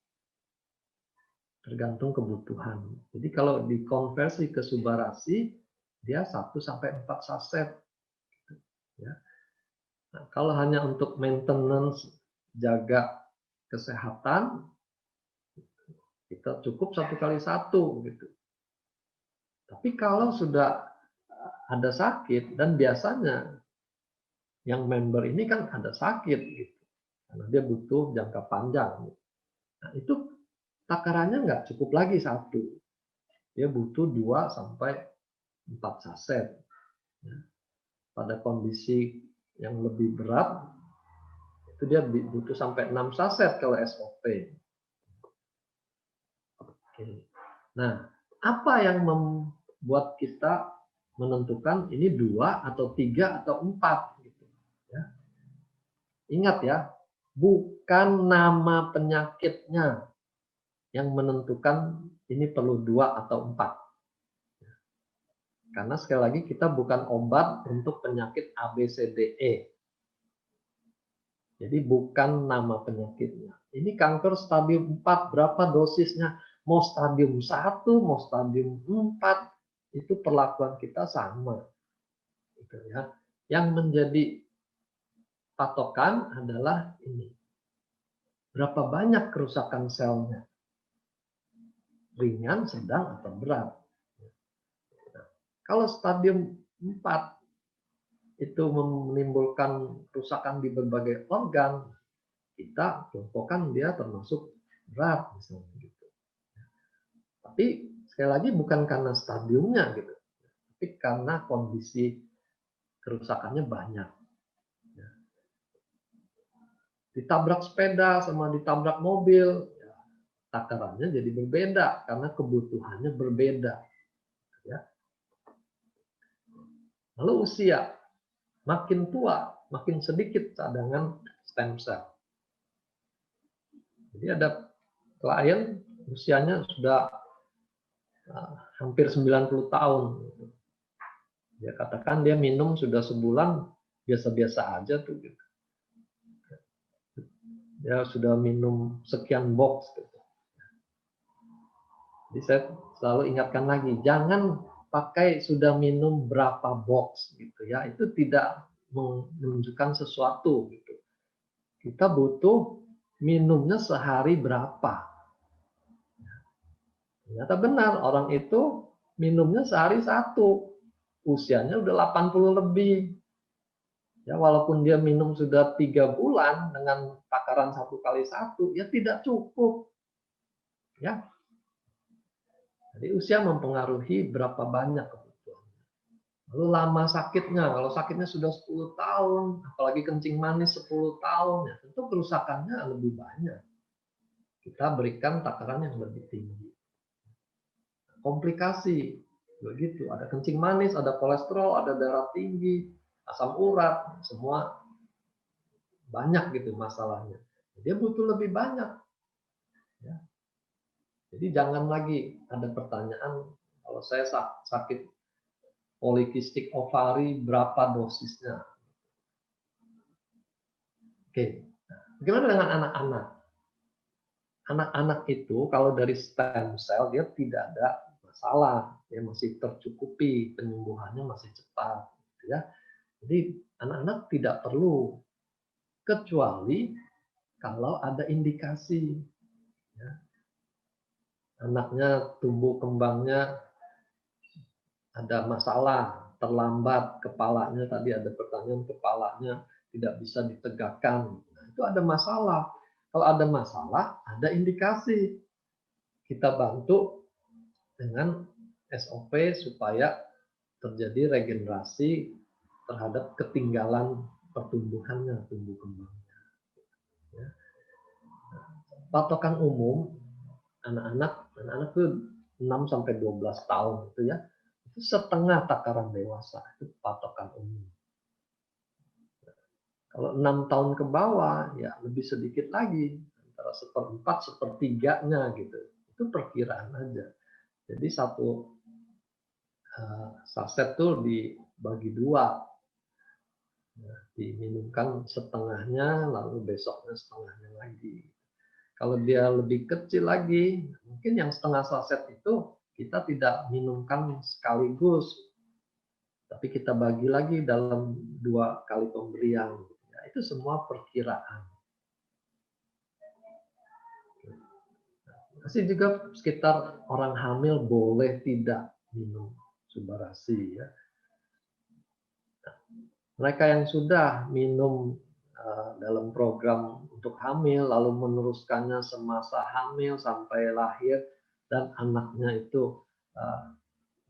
Tergantung kebutuhan. Jadi kalau dikonversi ke subarasi dia 1 sampai 4 saset. Ya. Nah, kalau hanya untuk maintenance jaga kesehatan kita cukup 1 kali 1 gitu. Tapi kalau sudah ada sakit dan biasanya yang member ini kan ada sakit gitu. Karena dia butuh jangka panjang. Nah, itu takarannya nggak cukup lagi 1. Dia butuh 2 sampai 4 saset. Pada kondisi yang lebih berat itu dia butuh sampai 6 saset kalau SOP. Oke. Nah, apa yang membuat kita menentukan ini 2 atau 3 atau 4 gitu ya. Ingat ya, bukan nama penyakitnya yang menentukan ini perlu 2 atau 4. Karena sekali lagi kita bukan obat untuk penyakit ABCDE. Jadi bukan nama penyakitnya. Ini kanker stadium 4, berapa dosisnya? Mau stadium 1, mau stadium 4, itu perlakuan kita sama. Gitu ya. Yang menjadi patokan adalah ini. Berapa banyak kerusakan selnya? Ringan, sedang, atau berat? Nah, kalau stadium 4 itu menimbulkan kerusakan di berbagai organ, kita kelompokkan dia termasuk berat misalnya gitu. Tapi sekali lagi bukan karena stadiumnya gitu, tapi karena kondisi kerusakannya banyak. Ditabrak sepeda sama ditabrak mobil, ya, takarannya jadi berbeda karena kebutuhannya berbeda. Ya. Lalu usia. makin tua, makin sedikit cadangan stem cell. Jadi ada klien usianya sudah hampir 90 tahun. Dia katakan dia minum sudah sebulan biasa-biasa aja tuh. Dia sudah minum sekian box. Jadi saya selalu ingatkan lagi, jangan pakai sudah minum berapa box gitu ya. Itu tidak menunjukkan sesuatu gitu. Kita butuh minumnya sehari berapa. Ternyata benar, orang itu minumnya sehari 1. Usianya udah 80 lebih. Ya, walaupun dia minum sudah 3 bulan dengan takaran 1x1, ya tidak cukup. Ya. Jadi usia mempengaruhi berapa banyak kebutuhannya. Lalu lama sakitnya, kalau sakitnya sudah 10 tahun, apalagi kencing manis 10 tahun, ya tentu kerusakannya lebih banyak. Kita berikan takaran yang lebih tinggi. Komplikasi, begitu. Ada kencing manis, ada kolesterol, ada darah tinggi, asam urat, semua banyak gitu masalahnya. Dia butuh lebih banyak. Ya. Jadi jangan lagi ada pertanyaan, kalau saya sakit polikistik ovari, berapa dosisnya? Oke, bagaimana dengan anak-anak? Anak-anak itu kalau dari stem cell dia tidak ada masalah, dia masih tercukupi, penyembuhannya masih cepat, ya. Jadi anak-anak tidak perlu, kecuali kalau ada indikasi, ya. Anaknya tumbuh kembangnya ada masalah, terlambat, kepalanya tadi ada pertanyaan, kepalanya tidak bisa ditegakkan, nah, itu ada masalah. Kalau ada masalah, ada indikasi. Kita bantu dengan SOP supaya terjadi regenerasi terhadap ketinggalan pertumbuhannya, tumbuh kembangnya. Ya. Patokan umum anak-anak itu 6-12 tahun itu ya, itu setengah takaran dewasa, itu patokan umum. Kalau 6 tahun ke bawah ya lebih sedikit lagi, antara 1/4, 1/3-nya gitu. Itu perkiraan aja. Jadi satu saset tuh dibagi 2. Ya, diminumkan setengahnya, lalu besoknya setengahnya lagi. Kalau dia lebih kecil lagi, mungkin yang setengah saset itu kita tidak minumkan sekaligus, tapi kita bagi lagi dalam 2 kali pemberian. Ya, itu semua perkiraan. Masih juga sekitar orang hamil boleh tidak minum subarasi ya. Mereka yang sudah minum dalam program untuk hamil lalu meneruskannya semasa hamil sampai lahir dan anaknya itu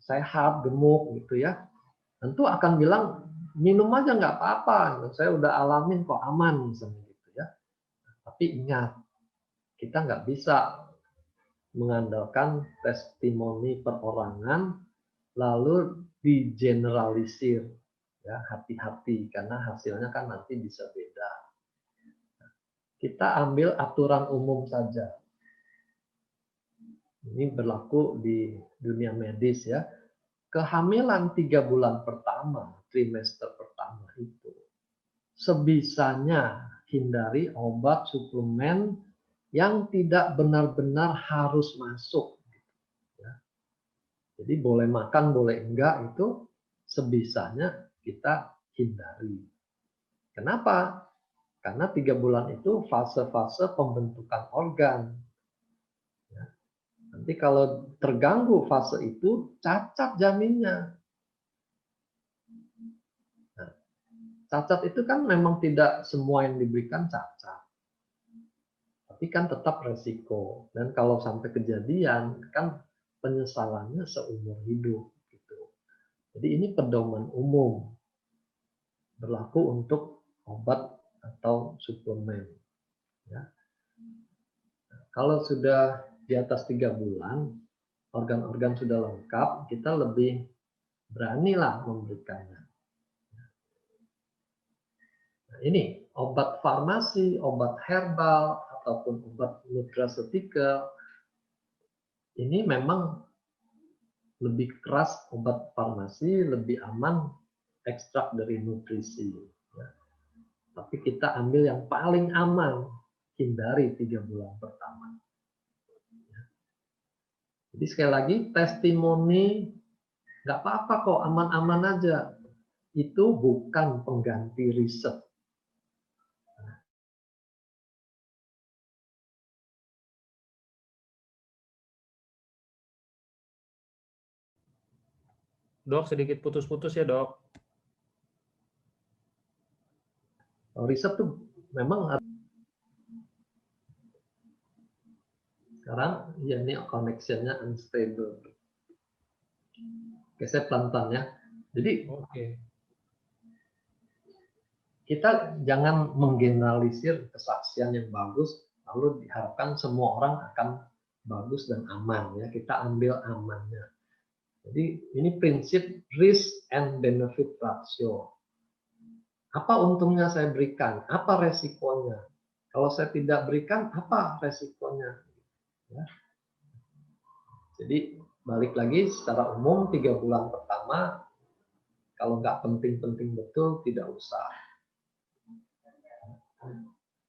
sehat, gemuk gitu ya, tentu akan bilang minum aja nggak apa-apa, saya udah alamin kok aman misalnya gitu ya. Tapi ingat, kita nggak bisa mengandalkan testimoni perorangan lalu digeneralisir. Ya, hati-hati karena hasilnya kan nanti bisa beda. Kita ambil aturan umum saja. Ini berlaku di dunia medis ya. Kehamilan 3 bulan pertama, trimester pertama itu, sebisanya hindari obat suplemen yang tidak benar-benar harus masuk. Jadi boleh makan, boleh enggak, itu sebisanya kita hindari. Kenapa? Karena 3 bulan itu fase-fase pembentukan organ. Ya. Nanti kalau terganggu fase itu, cacat janinnya. Nah, cacat itu kan memang tidak semua yang diberikan cacat. Tapi kan tetap resiko. Dan kalau sampai kejadian, kan penyesalannya seumur hidup. Gitu. Jadi ini pedoman umum. Berlaku untuk obat atau suplemen. Ya. Kalau sudah di atas 3 bulan, organ-organ sudah lengkap, kita lebih beranilah memberikannya. Nah, ini obat farmasi, obat herbal, ataupun obat nutraceutical, ini memang lebih keras obat farmasi, lebih aman ekstrak dari nutrisi. Ya. Tapi kita ambil yang paling aman, hindari 3 bulan pertama. Jadi sekali lagi, testimoni nggak apa-apa kok, aman-aman aja. Itu bukan pengganti riset. Dok, sedikit putus-putus ya, Dok. Riset tuh memang sekarang ya ini connection-nya unstable. Oke, saya pelan-pelan ya. Jadi kita jangan menggeneralisir kesaksian yang bagus lalu diharapkan semua orang akan bagus dan aman ya. Kita ambil amannya. Jadi ini prinsip risk and benefit ratio. Apa untungnya saya berikan? Apa resikonya? Kalau saya tidak berikan, apa resikonya? Ya. Jadi balik lagi secara umum 3 bulan pertama kalau nggak penting-penting betul tidak usah.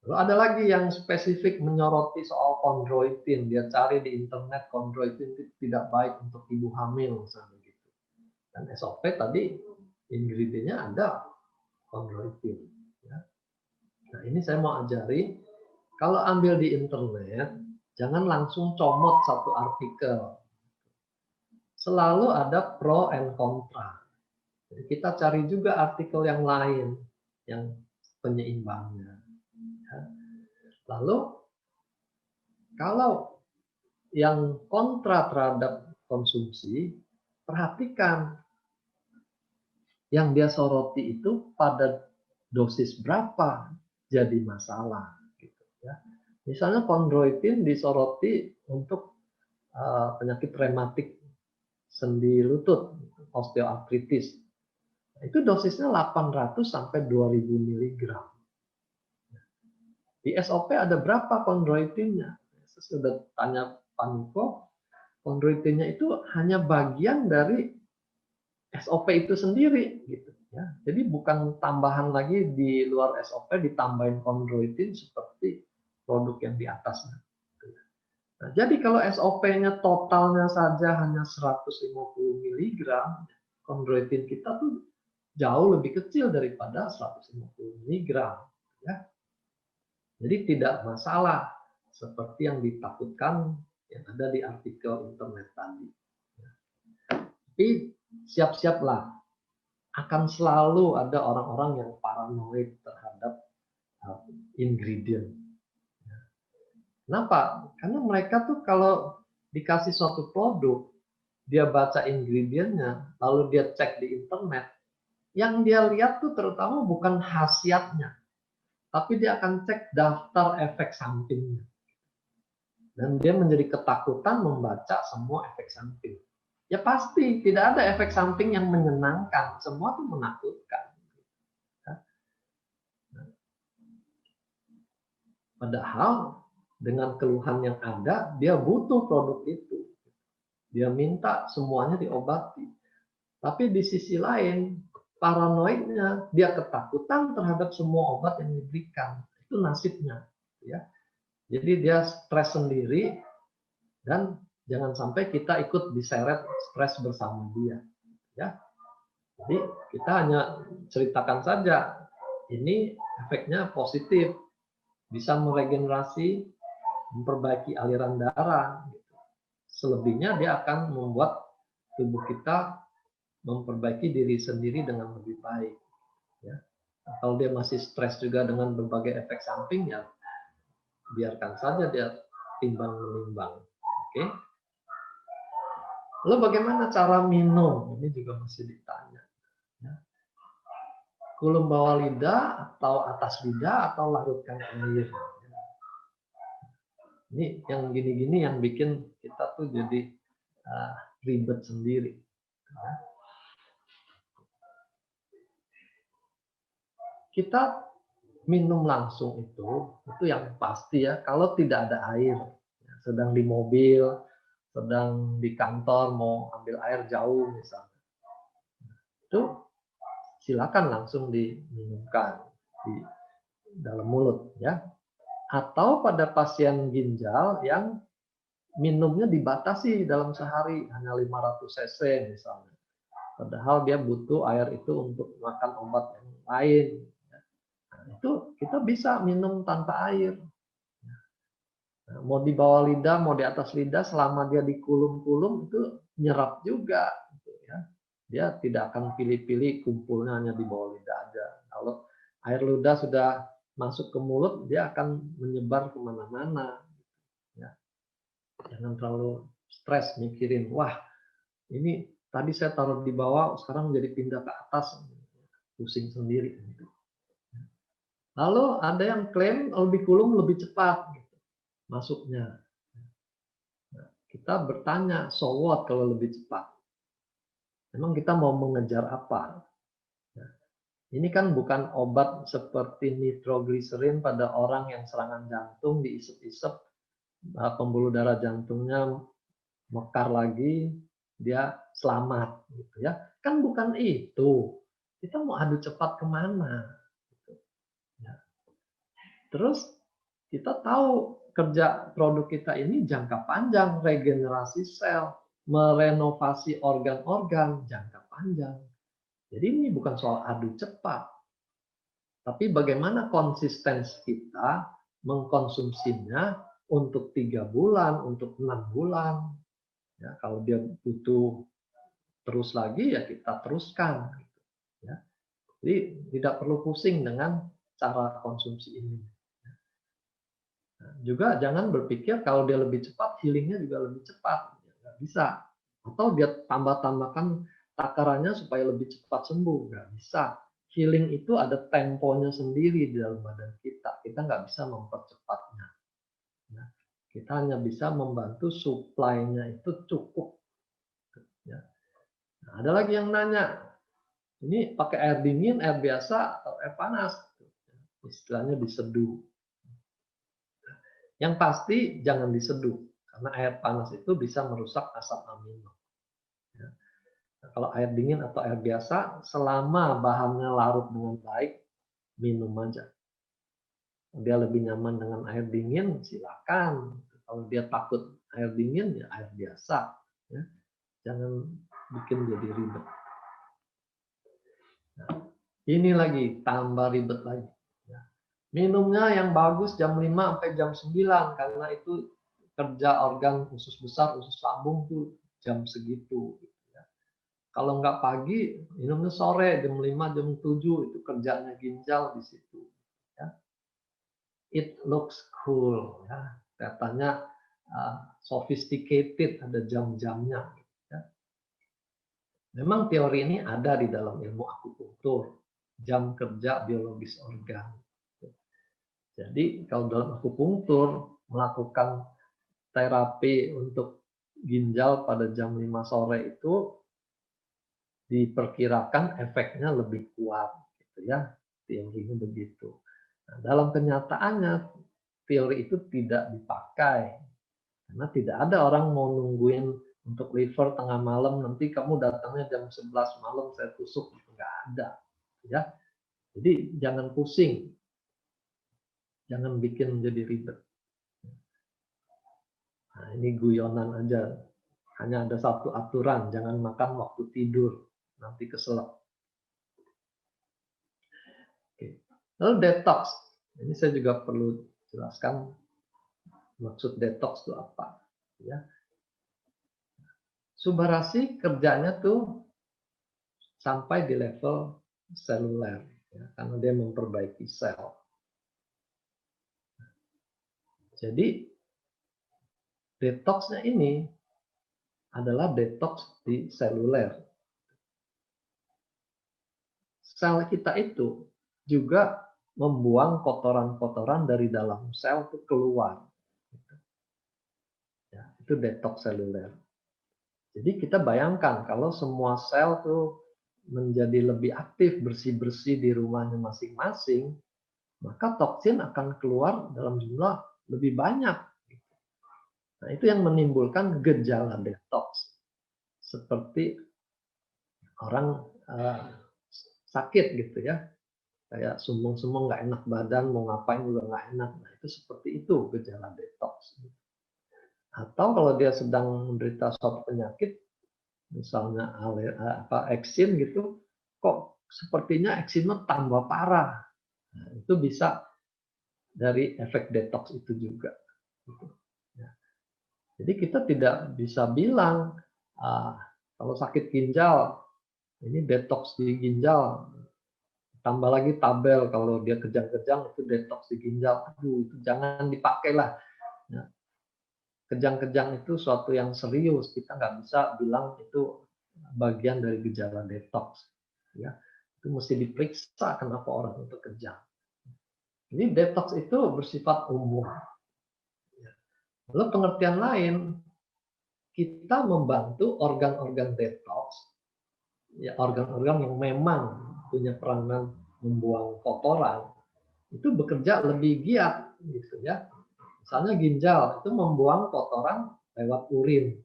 Lalu ada lagi yang spesifik menyoroti soal chondroitin. Dia cari di internet chondroitin itu tidak baik untuk ibu hamil misalnya gitu. Dan SOP tadi ingredientnya ada chondroitin. Ya. Nah ini saya mau ajari kalau ambil di internet jangan langsung comot satu artikel. Selalu ada pro and kontra. Jadi kita cari juga artikel yang lain yang penyeimbangnya. Ya. Lalu kalau yang kontra terhadap konsumsi, perhatikan yang dia soroti itu pada dosis berapa jadi masalah. Gitu, ya. Misalnya chondroitin disoroti untuk penyakit rematik sendi lutut, osteoartritis. Itu dosisnya 800 sampai 2000 mg. Di SOP ada berapa chondroitinnya? Saya sudah tanya Pak Niko, chondroitinnya itu hanya bagian dari SOP itu sendiri, gitu ya. Jadi bukan tambahan lagi di luar SOP ditambahin chondroitin seperti produk yang di atasnya. Nah, jadi kalau SOP-nya totalnya saja hanya 150 mg, chondroitin kita tuh jauh lebih kecil daripada 150 mg. Ya. Jadi tidak masalah seperti yang ditakutkan yang ada di artikel internet tadi. Tapi siap-siaplah, akan selalu ada orang-orang yang paranoid terhadap ingredient. Kenapa? Karena mereka tuh kalau dikasih suatu produk, dia baca ingredientnya, lalu dia cek di internet, yang dia lihat tuh terutama bukan khasiatnya, tapi dia akan cek daftar efek sampingnya. Dan dia menjadi ketakutan membaca semua efek samping. Ya pasti, tidak ada efek samping yang menyenangkan. Semua itu menakutkan. Padahal dengan keluhan yang ada, dia butuh produk itu. Dia minta semuanya diobati. Tapi di sisi lain, paranoidnya, dia ketakutan terhadap semua obat yang diberikan. Itu nasibnya. Ya. Jadi dia stres sendiri, dan jangan sampai kita ikut diseret stres bersama dia. Ya. Jadi kita hanya ceritakan saja, ini efeknya positif, bisa meregenerasi, memperbaiki aliran darah. Selebihnya dia akan membuat tubuh kita memperbaiki diri sendiri dengan lebih baik. Ya. Kalau dia masih stres juga dengan berbagai efek samping, ya biarkan saja dia timbang menimbang. Oke. Lalu bagaimana cara minum? Ini juga masih ditanya. Ya. Kulum bawah lidah atau atas lidah atau larutkan air. Ini yang gini-gini yang bikin kita tuh jadi ribet sendiri. Kita minum langsung itu yang pasti ya, kalau tidak ada air, sedang di mobil, sedang di kantor mau ambil air jauh misalnya, itu silakan langsung diminumkan di dalam mulut ya. Atau pada pasien ginjal yang minumnya dibatasi dalam sehari hanya 500 cc misalnya. Padahal dia butuh air itu untuk makan obat yang lain. Nah, itu kita bisa minum tanpa air. Nah, mau di bawah lidah, mau di atas lidah, selama dia dikulum-kulum itu nyerap juga. Gitu ya. Dia tidak akan pilih-pilih kumpulnya hanya di bawah lidah aja. Kalau air ludah sudah masuk ke mulut, dia akan menyebar kemana-mana. Ya. Jangan terlalu stres mikirin, wah ini tadi saya taruh di bawah, sekarang jadi pindah ke atas, pusing sendiri. Lalu ada yang klaim lebih kulum lebih cepat gitu, masuknya. Nah, kita bertanya, so what kalau lebih cepat? Memang kita mau mengejar apa? Nah, ini kan bukan obat seperti nitrogliserin pada orang yang serangan jantung diisep-isep, pembuluh darah jantungnya mekar lagi, dia selamat gitu ya. Kan bukan itu. Kita mau adu cepat kemana? Gitu. Ya. Terus kita tahu kerja produk kita ini jangka panjang, regenerasi sel, merenovasi organ-organ jangka panjang. Jadi ini bukan soal adu cepat, tapi bagaimana konsistensi kita mengkonsumsinya untuk 3 bulan, untuk 6 bulan. Ya, kalau dia butuh terus lagi ya kita teruskan. Ya. Jadi tidak perlu pusing dengan cara konsumsi ini. Nah, juga jangan berpikir kalau dia lebih cepat, healingnya juga lebih cepat. Ya, nggak bisa. Atau dia tambah-tambahkan takarannya supaya lebih cepat sembuh. Nggak bisa. Healing itu ada temponya sendiri di dalam badan kita. Kita nggak bisa mempercepatnya. Ya. Kita hanya bisa membantu supply-nya itu cukup. Ya. Nah, ada lagi yang nanya, ini pakai air dingin, air biasa, atau air panas? Istilahnya diseduh. Yang pasti jangan diseduh, karena air panas itu bisa merusak asam amino. Ya. Nah, kalau air dingin atau air biasa, selama bahannya larut dengan baik, minum aja. Dia lebih nyaman dengan air dingin, silakan. Kalau dia takut air dingin, ya air biasa. Ya. Jangan bikin jadi ribet. Nah, ini lagi, tambah ribet lagi. Ya. Minumnya yang bagus jam 5 sampai jam 9, karena itu kerja organ usus besar, usus lambung tuh jam segitu. Ya. Kalau nggak pagi, minumnya sore, jam 5, jam 7, itu kerjanya ginjal di situ. Ya. It looks cool. Ya. Katanya sophisticated, ada jam-jamnya. Ya. Memang teori ini ada di dalam ilmu akupunktur, jam kerja biologis organ. Jadi kalau dalam akupunktur melakukan terapi untuk ginjal pada jam 5 sore itu diperkirakan efeknya lebih kuat gitu ya. Teorinya begitu. Nah, dalam kenyataannya teori itu tidak dipakai karena tidak ada orang mau nungguin untuk liver tengah malam, nanti kamu datangnya jam 11 malam saya tusuk, nggak ada ya. Jadi jangan pusing, jangan bikin jadi ribet. Nah, ini guyonan aja. Hanya ada satu aturan, jangan makan waktu tidur, nanti keselak. Oke. Lalu detox. Ini saya juga perlu jelaskan maksud detox itu apa. Ya. Subarasi kerjanya tuh sampai di level seluler, ya, karena dia memperbaiki sel. Jadi detoxnya ini adalah detox di seluler. Sel kita itu juga membuang kotoran-kotoran dari dalam sel itu keluar. Ya, itu detox seluler. Jadi kita bayangkan kalau semua sel tuh menjadi lebih aktif, bersih-bersih di rumahnya masing-masing, maka toksin akan keluar dalam jumlah lebih banyak. Nah, itu yang menimbulkan gejala detox. Seperti orang sakit gitu ya, kayak sumbung-sumbung, nggak enak badan, mau ngapain juga nggak enak. Nah, itu seperti itu gejala detox. Atau kalau dia sedang menderita suatu penyakit, misalnya eksim gitu, kok sepertinya eksimnya tambah parah. Nah, itu bisa dari efek detox itu juga. Jadi kita tidak bisa bilang kalau sakit ginjal ini detox di ginjal, tambah lagi tabel kalau dia kejang-kejang itu detox di ginjal. Aduh, itu jangan dipakailah. Ya. Kejang-kejang itu suatu yang serius, kita nggak bisa bilang itu bagian dari gejala detox. Ya, itu mesti diperiksa kenapa orang itu kejang. Jadi detox itu bersifat umum. Lalu pengertian lain, kita membantu organ-organ detox, ya organ-organ yang memang punya peranan membuang kotoran, itu bekerja lebih giat, gitu ya. Misalnya ginjal itu membuang kotoran lewat urin,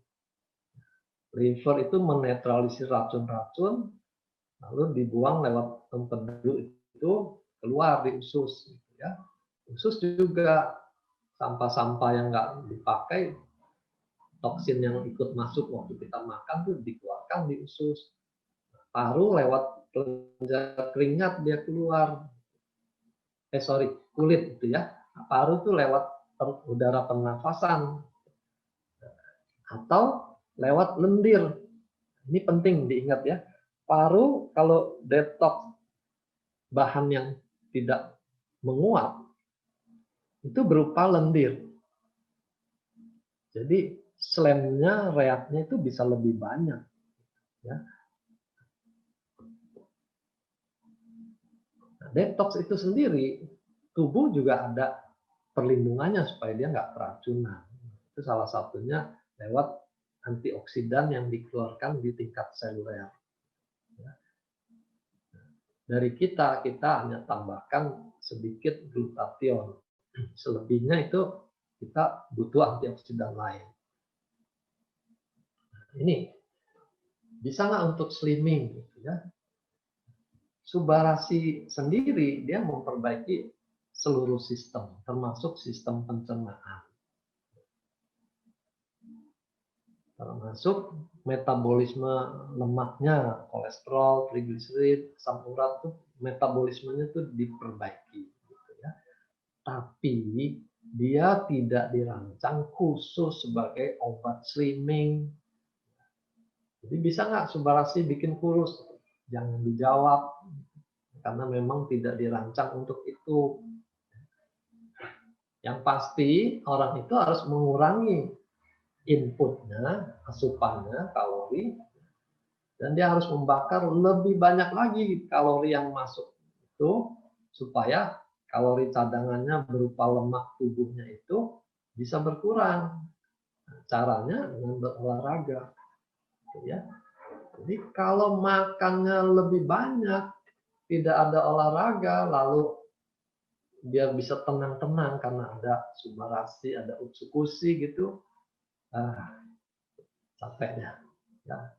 liver itu menetralisir racun-racun, lalu dibuang lewat empedu itu keluar di usus, gitu ya. Usus juga sampah-sampah yang nggak dipakai, toksin yang ikut masuk waktu kita makan tuh dikeluarkan di usus. Paru lewat kelenjar keringat dia keluar. Kulit itu ya. Paru tuh lewat udara pernafasan atau lewat lendir. Ini penting diingat ya. Paru kalau detox bahan yang tidak menguap itu berupa lendir. Jadi slamnya, reaknya itu bisa lebih banyak. Ya. Nah, detox itu sendiri, tubuh juga ada perlindungannya supaya dia nggak keracunan. Itu salah satunya lewat antioksidan yang dikeluarkan di tingkat seluler. Ya. Dari kita hanya tambahkan sedikit glutathione. Selebihnya itu kita butuh antioksidan lain. Ini bisa nggak untuk slimming, gitu ya? Subbarasi sendiri dia memperbaiki seluruh sistem, termasuk sistem pencernaan, termasuk metabolisme lemaknya, kolesterol, trigliserid, asam urat tuh metabolismenya tuh diperbaiki. Gitu ya. Tapi dia tidak dirancang khusus sebagai obat slimming. Jadi bisa nggak Subbarasi bikin kurus? Jangan dijawab, karena memang tidak dirancang untuk itu. Yang pasti orang itu harus mengurangi inputnya, asupannya, kalori, dan dia harus membakar lebih banyak lagi kalori yang masuk itu supaya kalori cadangannya berupa lemak tubuhnya itu bisa berkurang. Caranya dengan berolahraga, ya. Jadi kalau makannya lebih banyak, tidak ada olahraga, lalu biar bisa tenang-tenang karena ada Subbarasi, ada Utsukushi gitu, capeknya. Ya.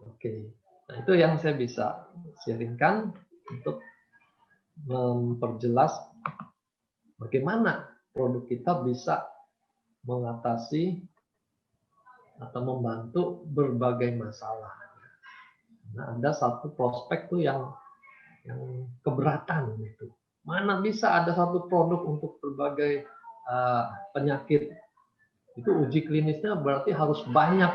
Oke, nah itu yang saya bisa sharingkan untuk memperjelas bagaimana produk kita bisa mengatasi atau membantu berbagai masalah. Nah, ada satu prospek tuh yang keberatan gitu. Mana bisa ada satu produk untuk berbagai penyakit. Itu uji klinisnya berarti harus banyak.